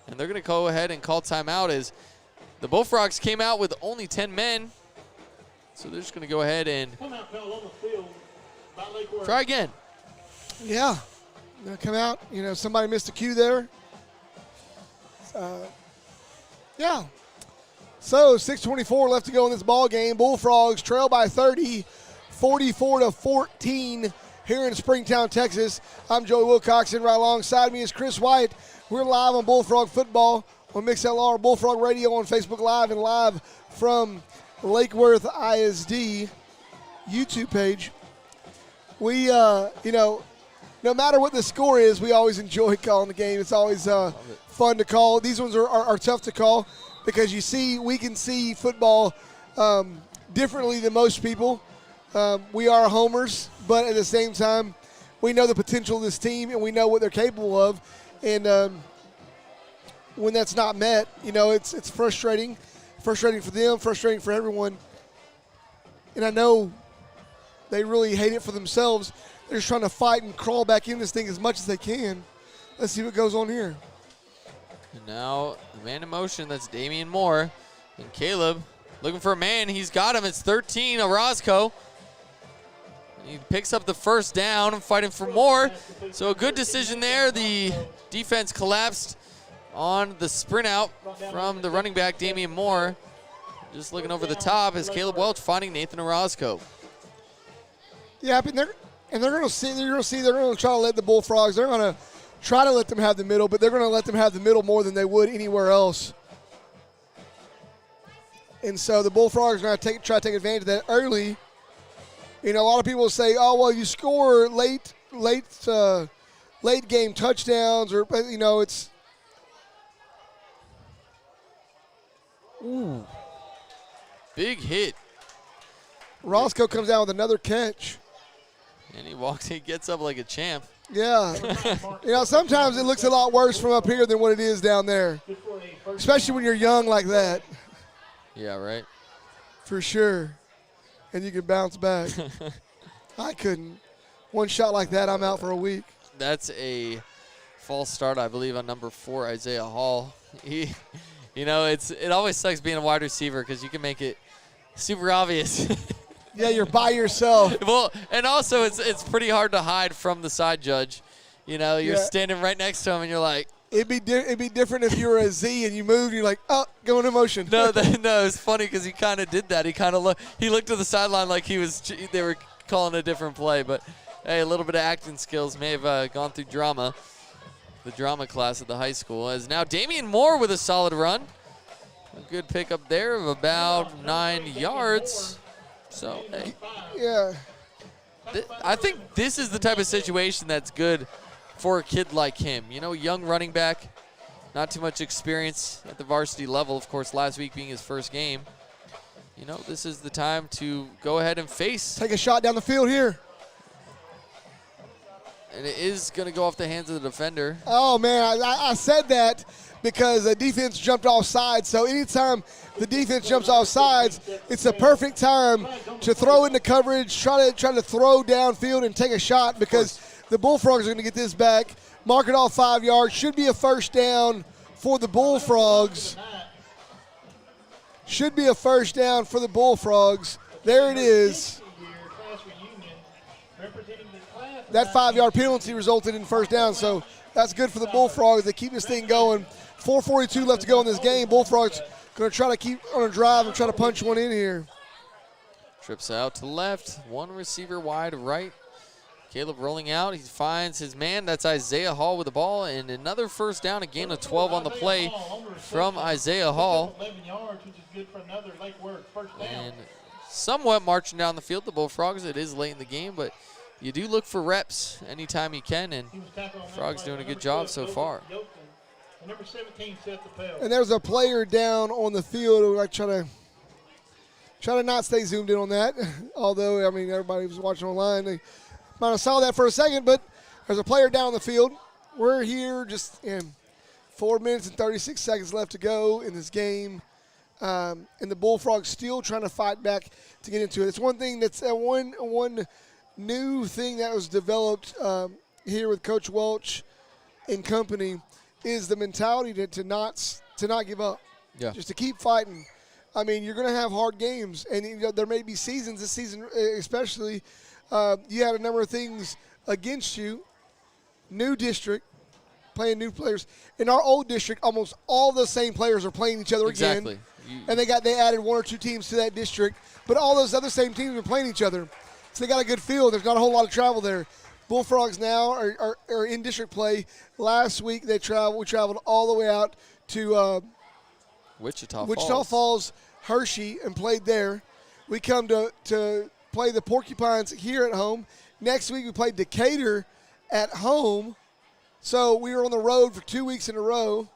Speaker 2: And they're going to go ahead and call timeout as the Bullfrogs came out with only 10 men. So they're just going to go ahead and try again.
Speaker 1: Yeah. They'll come out. Somebody missed a cue there. Yeah. So 6:24 left to go in this ball game. Bullfrogs trail by 30, 44-14 here in Springtown, Texas. I'm Joey Wilcoxon. Right alongside me is Chris White. We're live on Bullfrog Football on MixLR, Bullfrog Radio on Facebook Live, and live from Lake Worth ISD YouTube page. We, no matter what the score is, we always enjoy calling the game. It's always fun to call. These ones are tough to call because we can see football differently than most people. We are homers, but at the same time, we know the potential of this team and we know what they're capable of. And when that's not met, it's frustrating. Frustrating for them, frustrating for everyone. And I know they really hate it for themselves. They're just trying to fight and crawl back in this thing as much as they can. Let's see what goes on here.
Speaker 2: And now the man in motion, that's Damian Moore. And Caleb looking for a man. He's got him. It's 13, Orozco. He picks up the first down and fighting for more. So a good decision there. The defense collapsed on the sprint out from the running back, Damian Moore. Just looking over the top is Caleb Welch finding Nathan Orozco.
Speaker 1: Yeah, I mean, And they're going to try to let the Bullfrogs, they're going to try to let them have the middle, but they're going to let them have the middle more than they would anywhere else. And so the Bullfrogs are going to try to take advantage of that early. You know, a lot of people say, oh, well, you score late game touchdowns, or, you know, it's.
Speaker 2: Ooh. Big hit.
Speaker 1: Roscoe comes down with another catch.
Speaker 2: And he gets up like a champ.
Speaker 1: Yeah. You know, sometimes it looks a lot worse from up here than what it is down there, especially when you're young like that.
Speaker 2: Yeah, right.
Speaker 1: For sure. And you can bounce back. I couldn't. One shot like that, I'm out for a week.
Speaker 2: That's a false start, I believe, on number 4, Isaiah Hall. You know, it always sucks being a wide receiver because you can make it super obvious.
Speaker 1: Yeah, you're by yourself.
Speaker 2: Well, and also it's pretty hard to hide from the side judge. You know, you're standing right next to him, and you're like.
Speaker 1: It'd be different if you were a Z and you moved. And you're like, oh, go into motion.
Speaker 2: No, it's funny because he kind of did that. He looked to the sideline like they were calling a different play. But hey, a little bit of acting skills may have gone through drama, the drama class at the high school. As now Damian Moore with a solid run, a good pickup there of about 9 yards. So hey,
Speaker 1: yeah,
Speaker 2: I think this is the type of situation that's good for a kid like him. You know, young running back, not too much experience at the varsity level. Of course, last week being his first game. You know, this is the time to go ahead and face.
Speaker 1: Take a shot down the field here.
Speaker 2: And it is going to go off the hands of the defender.
Speaker 1: Oh, man, I said that because the defense jumped off sides. So anytime the defense jumps off sides, it's the perfect time to throw into coverage, try to throw downfield and take a shot because the Bullfrogs are going to get this back. Mark it off 5 yards. Should be a first down for the Bullfrogs. Should be a first down for the Bullfrogs. There it is. That 5-yard penalty resulted in first down, so that's good for the Bullfrogs. They keep this thing going. 4:42 left to go in this game. Bullfrogs going to try to keep on a drive and try to punch one in here.
Speaker 2: Trips out to the left. One receiver wide right. Caleb rolling out. He finds his man. That's Isaiah Hall with the ball. And another first down, a gain of 12 on the play from Isaiah Hall. And somewhat marching down the field, the Bullfrogs. It is late in the game, but you do look for reps anytime you can, and Frogs doing a good job so far.
Speaker 1: And there's a player down on the field who I try to not stay zoomed in on that. Although, I mean, everybody was watching online. They might have saw that for a second, but there's a player down on the field. We're here just in 4 minutes and 36 seconds left to go in this game. And the Bullfrogs still trying to fight back to get into it. It's one thing that's one new thing that was developed here with Coach Welch and company is the mentality to not give up.
Speaker 2: Yeah.
Speaker 1: Just to keep fighting. I mean, you're going to have hard games, and you know, there may be seasons, this season especially, you had a number of things against you. New district, playing new players. In our old district, almost all the same players are playing each other again.
Speaker 2: Exactly.
Speaker 1: And they added 1 or 2 teams to that district, but all those other same teams are playing each other. So they got a good field. There's not a whole lot of travel there. Bullfrogs now are in district play. Last week we traveled all the way out to
Speaker 2: Wichita
Speaker 1: Falls, Hershey, and played there. We come to play the Porcupines here at home. Next week we play Decatur at home. So we were on the road for 2 weeks in a row.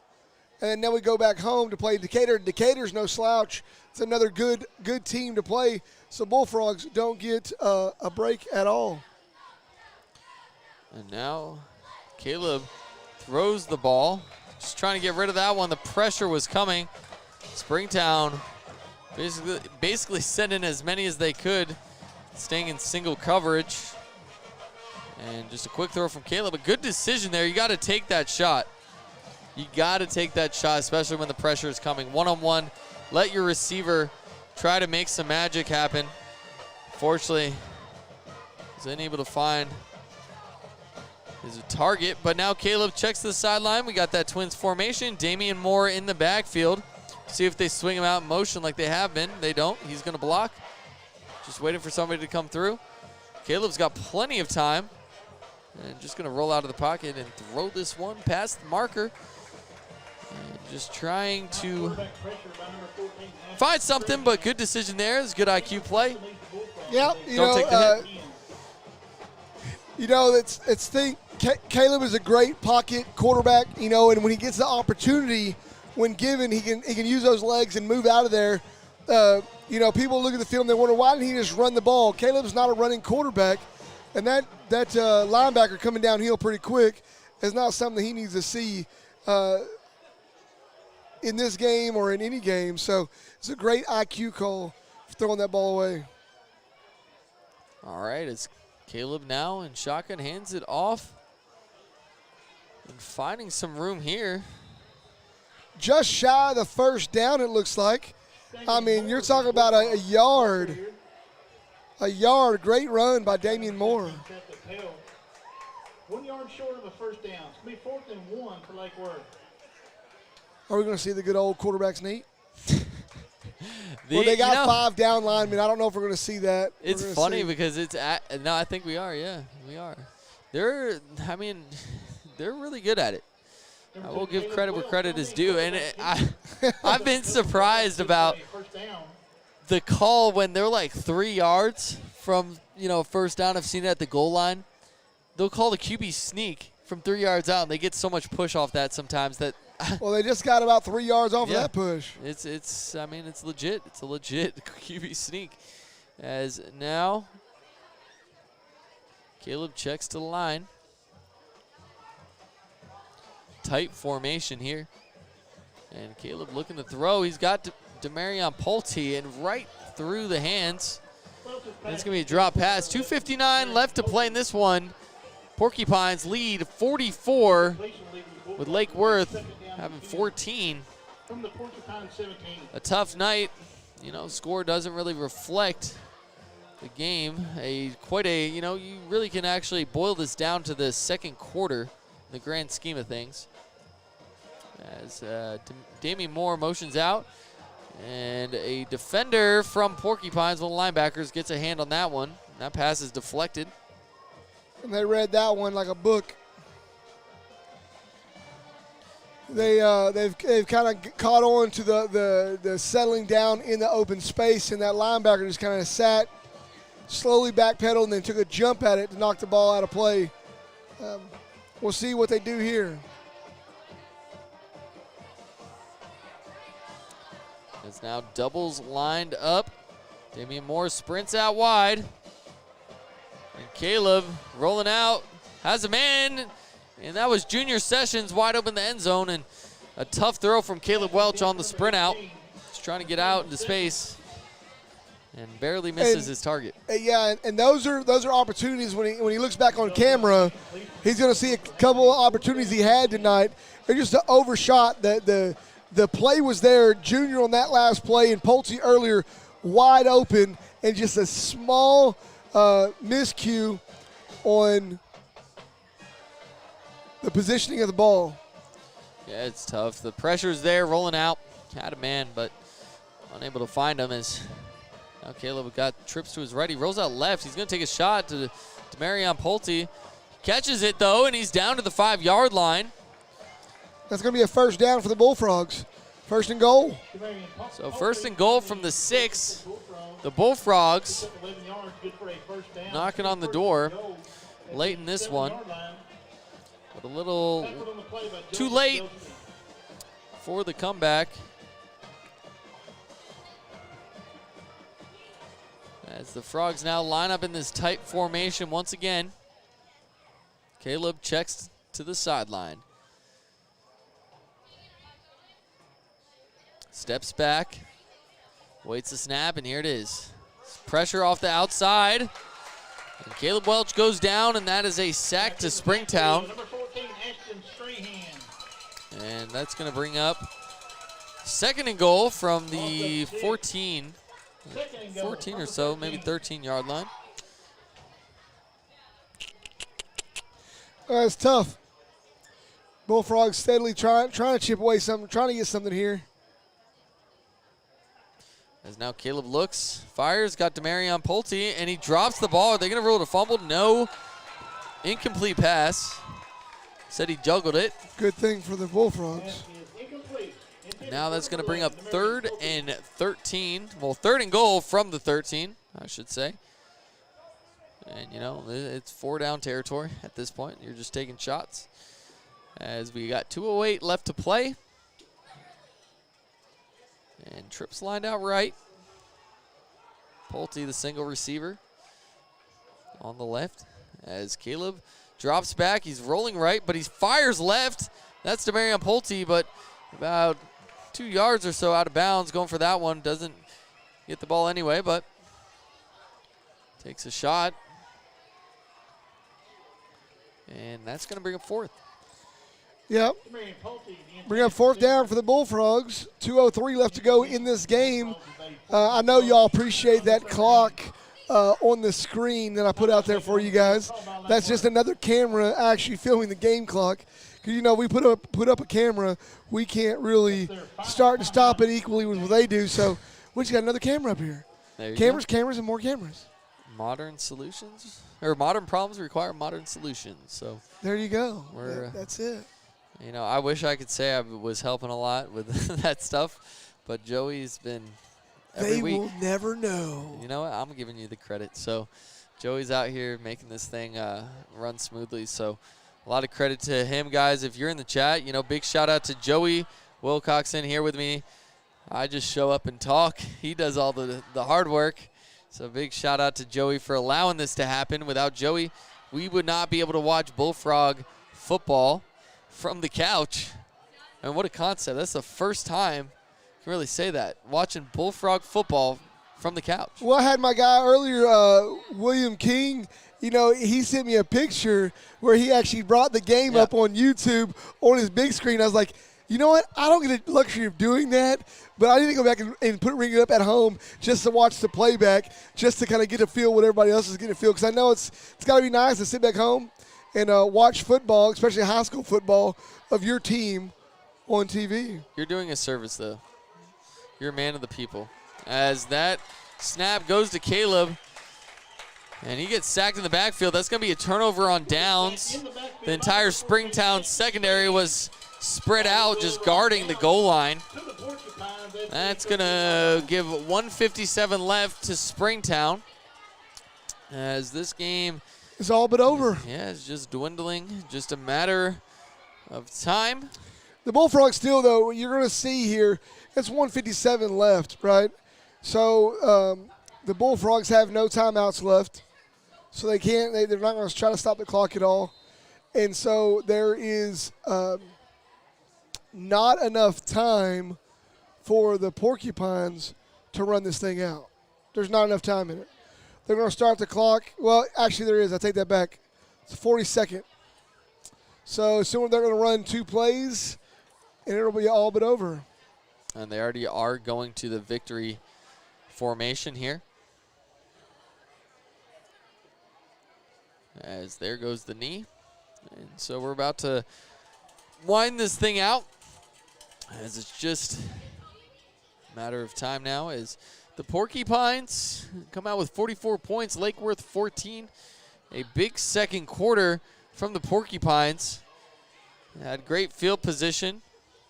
Speaker 1: And then we go back home to play Decatur. Decatur's no slouch. It's another good team to play. So Bullfrogs don't get a break at all.
Speaker 2: And now Caleb throws the ball. Just trying to get rid of that one. The pressure was coming. Springtown basically sent in as many as they could, staying in single coverage. And just a quick throw from Caleb. A good decision there. You got to take that shot. You got to take that shot, especially when the pressure is coming. One-on-one, let your receiver try to make some magic happen. Fortunately, he's unable to find his target, but now Caleb checks the sideline. We got that Twins formation. Damian Moore in the backfield. See if they swing him out in motion like they have been. They don't. He's going to block. Just waiting for somebody to come through. Caleb's got plenty of time. And just going to roll out of the pocket and throw this one past the marker. And just trying to find something, but good decision there. It's good IQ play.
Speaker 1: Yeah,
Speaker 2: Don't take the hit.
Speaker 1: Caleb is a great pocket quarterback, and when he gets the opportunity, when given, he can use those legs and move out of there. People look at the film, they wonder, why didn't he just run the ball? Caleb's not a running quarterback, and that linebacker coming downhill pretty quick is not something he needs to see in this game or in any game. So it's a great IQ call for throwing that ball away.
Speaker 2: All right, it's Caleb now in shotgun, hands it off. And finding some room here.
Speaker 1: Just shy of the first down, it looks like. I mean, you're talking about a yard. A yard. Great run by Damian Moore.
Speaker 3: 1 yard short of a first down. It's going to be 4th and 1 for Lake Worth.
Speaker 1: Are we going to see the good old quarterback sneak? Well, they got 5 down linemen. I don't know if we're going to see that.
Speaker 2: It's funny because no, I think we are. Yeah, we are. They're really good at it. I will give credit where credit is due. And I've been surprised about the call when they're like 3 yards from, first down. I've seen it at the goal line. They'll call the QB sneak from 3 yards out, and they get so much push off that sometimes that.
Speaker 1: Well, they just got about 3 yards off of that push.
Speaker 2: It's legit. It's a legit QB sneak. As now, Caleb checks to the line. Tight formation here. And Caleb looking to throw. He's got Demarion Pulte, and right through the hands. And it's going to be a drop pass. 2:59 left to play in this one. Porcupines lead 44 with Lake Worth having 14.
Speaker 3: From the Porcupine 17.
Speaker 2: A tough night. Score doesn't really reflect the game. You really can actually boil this down to the second quarter in the grand scheme of things. As Damian Moore motions out, and a defender from Porcupines, one of the linebackers, gets a hand on that one. That pass is deflected.
Speaker 1: And they read that one like a book. They've kind of caught on to the settling down in the open space, and that linebacker just kind of sat, slowly backpedaled, and then took a jump at it to knock the ball out of play. We'll see what they do here.
Speaker 2: It's now doubles lined up. Damian Moore sprints out wide. And Caleb rolling out, has a man, and that was Junior Sessions wide open in the end zone, and a tough throw from Caleb Welch on the sprint out. Just trying to get out into space and barely misses his target.
Speaker 1: Yeah, and those are opportunities when he looks back on camera, he's going to see a couple of opportunities he had tonight. They're just an overshot. The play was there, Junior on that last play, and Pulte earlier wide open, and just a small miscue on the positioning of the ball.
Speaker 2: Yeah, it's tough. The pressure's there, rolling out. Had a man, but unable to find him as now Caleb got trips to his right. He rolls out left. He's going to take a shot to Demarion Pulte. Catches it, though, and he's down to the 5-yard line.
Speaker 1: That's going to be a first down for the Bullfrogs. First and goal.
Speaker 2: So first and goal from the 6. The Bullfrogs knocking on the door late in this one. But a little too late for the comeback. As the Frogs now line up in this tight formation once again. Caleb checks to the sideline. Steps back, waits the snap, and here it is. Pressure off the outside. And Caleb Welch goes down, and that is a sack to Springtown.
Speaker 3: Number 14, Ashton Strahan.
Speaker 2: And that's going to bring up second and goal from the 14 or so, maybe 13-yard line.
Speaker 1: It's tough. Bullfrogs steadily trying to chip away something, trying to get something here.
Speaker 2: As now Caleb looks, fires, got Demarion Pulte, and he drops the ball. Are they going to rule it a fumble? No. Incomplete pass. Said he juggled it.
Speaker 1: Good thing for the Bullfrogs.
Speaker 3: Pass is incomplete.
Speaker 2: Now that's going to bring up 3rd and 13. Well, 3rd and goal from the 13, I should say. And, you know, it's 4-down territory at this point. You're just taking shots. As we got 2:08 left to play. And Tripp's lined out right. Pulte, the single receiver, on the left. As Caleb drops back, he's rolling right, but he fires left. That's Demarion Pulte, but about 2 yards or so out of bounds. Going for that one. Doesn't get the ball anyway, but takes a shot. And that's going to bring up 4th.
Speaker 1: Yep.
Speaker 3: Demarion Pulte, the
Speaker 1: Bring up 4th down for the Bullfrogs. 2:03 left to go in this game. I know y'all appreciate that clock on the screen that I put out there for you guys. That's just another camera actually filming the game clock. Because, you know, we put up a camera, we can't really start and stop it equally with what they do. So we just got another camera up here.
Speaker 2: There you
Speaker 1: Cameras,
Speaker 2: go.
Speaker 1: cameras, and more cameras.
Speaker 2: Modern solutions, or modern problems require modern solutions. So
Speaker 1: There you go.
Speaker 2: We're,
Speaker 1: That's it.
Speaker 2: you know, I wish I could say I was helping a lot with that stuff, but Joey's been every
Speaker 1: They
Speaker 2: week.
Speaker 1: will never know.
Speaker 2: You know what? I'm giving you the credit. So Joey's out here making this thing run smoothly. So a lot of credit to him, guys. If you're in the chat, you know, big shout out to Joey Wilcoxon here with me. I just show up and talk. He does all the hard work. So big shout out to Joey for allowing this to happen. Without Joey, we would not be able to watch Bullfrog football from the couch. And what a concept. That's the first time I can really say that. Watching Bullfrog football from the couch.
Speaker 1: Well, I had my guy earlier, William King. You know, he sent me a picture where he actually brought the game up on YouTube on his big screen. I was like, you know what? I don't get the luxury of doing that, but I need to go back and ring it up at home just to watch the playback, just to kind of get a feel what everybody else is getting a feel. Because I know it's got to be nice to sit back home and watch football, especially high school football, of your team on TV.
Speaker 2: You're doing a service, though. You're a man of the people. As that snap goes to Caleb, and he gets sacked in the backfield. That's going to be a turnover on downs. The entire Springtown secondary was spread out, just guarding the goal line. That's going to give 1:57 left to Springtown. As this game
Speaker 1: It's all but over.
Speaker 2: Yeah, it's just dwindling. Just a matter of time.
Speaker 1: The Bullfrogs still, though, you're going to see here, it's 1:57 left, right? So the Bullfrogs have no timeouts left. So they can't, they're not going to try to stop the clock at all. And so there is not enough time for the Porcupines to run this thing out. There's not enough time in it. They're going to start the clock. Well, actually there is. I take that back. It's 42nd. So soon they're going to run 2 plays, and it'll be all but over.
Speaker 2: And they already are going to the victory formation here. As there goes the knee. And so we're about to wind this thing out, as it's just a matter of time now as the Porcupines come out with 44 points, Lake Worth 14. A big second quarter from the Porcupines. They had great field position,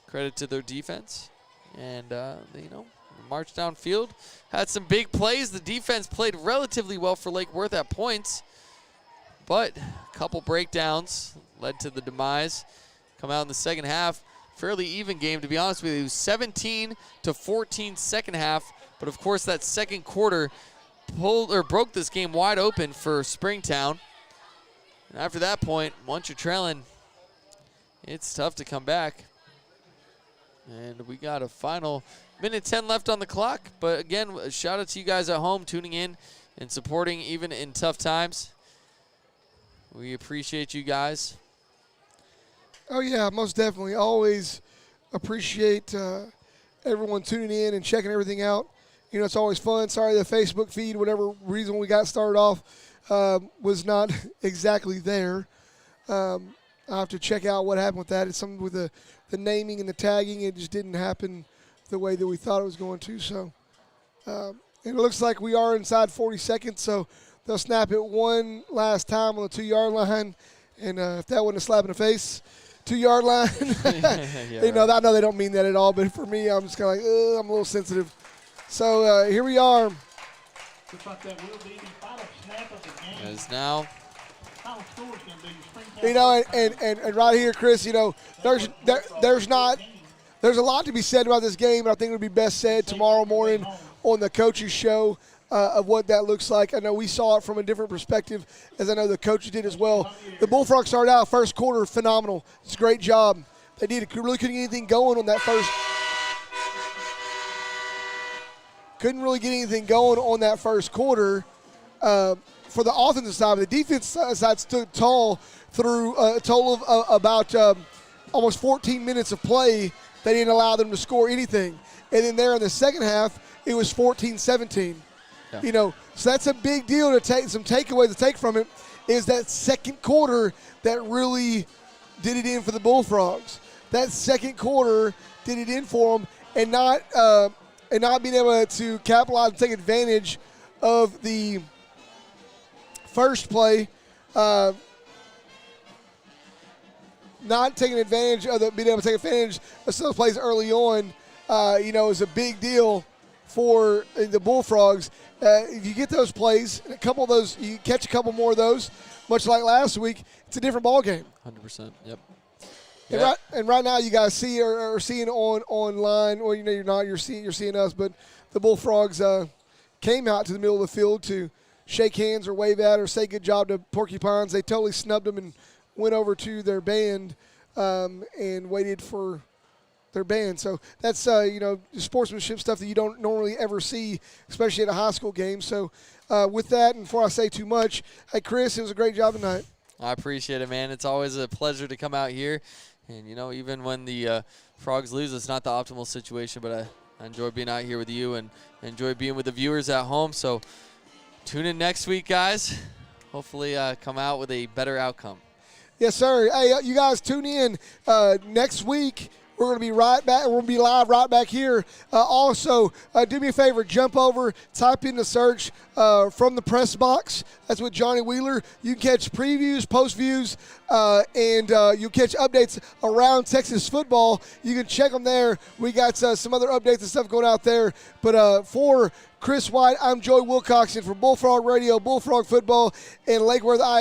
Speaker 2: credit to their defense. And, you know, marched downfield, had some big plays. The defense played relatively well for Lake Worth at points, but a couple breakdowns led to the demise. Come out in the second half, fairly even game, to be honest with you. 17-14 second half, but of course that second quarter broke this game wide open for Springtown. And after that point, once you're trailing, it's tough to come back. And we got a final minute 10 left on the clock. But again, a shout out to you guys at home tuning in and supporting even in tough times. We appreciate you guys.
Speaker 1: Oh, yeah, most definitely. Always appreciate everyone tuning in and checking everything out. You know, it's always fun. Sorry, the Facebook feed, whatever reason we got started off, was not exactly there. I'll have to check out what happened with that. It's something with the naming and the tagging. It just didn't happen the way that we thought it was going to. So it looks like we are inside 40 seconds, so they'll snap it one last time on the 2-yard line. And if that wasn't a slap in the face, 2-yard line.
Speaker 2: Yeah,
Speaker 1: you know,
Speaker 2: right.
Speaker 1: I know they don't mean that at all, but for me, I'm just kind of like, I'm a little sensitive. So here we are.
Speaker 3: Looks like that will be the final snap of the game.
Speaker 2: As now,
Speaker 3: Final score is going to be Springtown.
Speaker 1: You know, and right here, Chris, you know, there's a lot to be said about this game, but I think it would be best said tomorrow morning on the coaches show of what that looks like. I know we saw it from a different perspective, as I know the coaches did as well. The Bullfrogs started out first quarter phenomenal. It's a great job. They did. Really couldn't get anything going on that first. Couldn't really get anything going on that first quarter for the offensive side. The defense side stood tall through a total of about almost 14 minutes of play. They didn't allow them to score anything. And then there in the second half, it was 14-17.
Speaker 2: Yeah.
Speaker 1: You know, so that's a big deal to take. Some takeaways to take from it is that second quarter that really did it in for the Bullfrogs. That second quarter did it in for them, and not being able to capitalize and take advantage of the first play, not taking advantage of being able to take advantage of some of the plays early on, you know, is a big deal for the Bullfrogs. If you get those plays, a couple of those, you catch a couple more of those, much like last week, it's a different ball game.
Speaker 2: 100%. Yep.
Speaker 1: And right now, you guys see or are seeing online. Well, you know you're not. You're seeing us, but the Bullfrogs came out to the middle of the field to shake hands or wave at or say good job to Porcupines. They totally snubbed them and went over to their band and waited for their band. So that's you know, sportsmanship stuff that you don't normally ever see, especially at a high school game. So with that, and before I say too much, hey Chris, it was a great job tonight.
Speaker 2: I appreciate it, man. It's always a pleasure to come out here. And, you know, even when the Frogs lose, it's not the optimal situation, but I enjoy being out here with you and enjoy being with the viewers at home. So tune in next week, guys. Hopefully come out with a better outcome.
Speaker 1: Yes, sir. Hey, you guys tune in next week. We're going to be right back. We're going to be live right back here. Also, do me a favor. Jump over, type in the search from the press box. That's with Johnny Wheeler. You can catch previews, post views, and you'll catch updates around Texas football. You can check them there. We got some other updates and stuff going out there. But for Chris White, I'm Joey Wilcoxon from Bullfrog Radio, Bullfrog Football, and Lake Worth,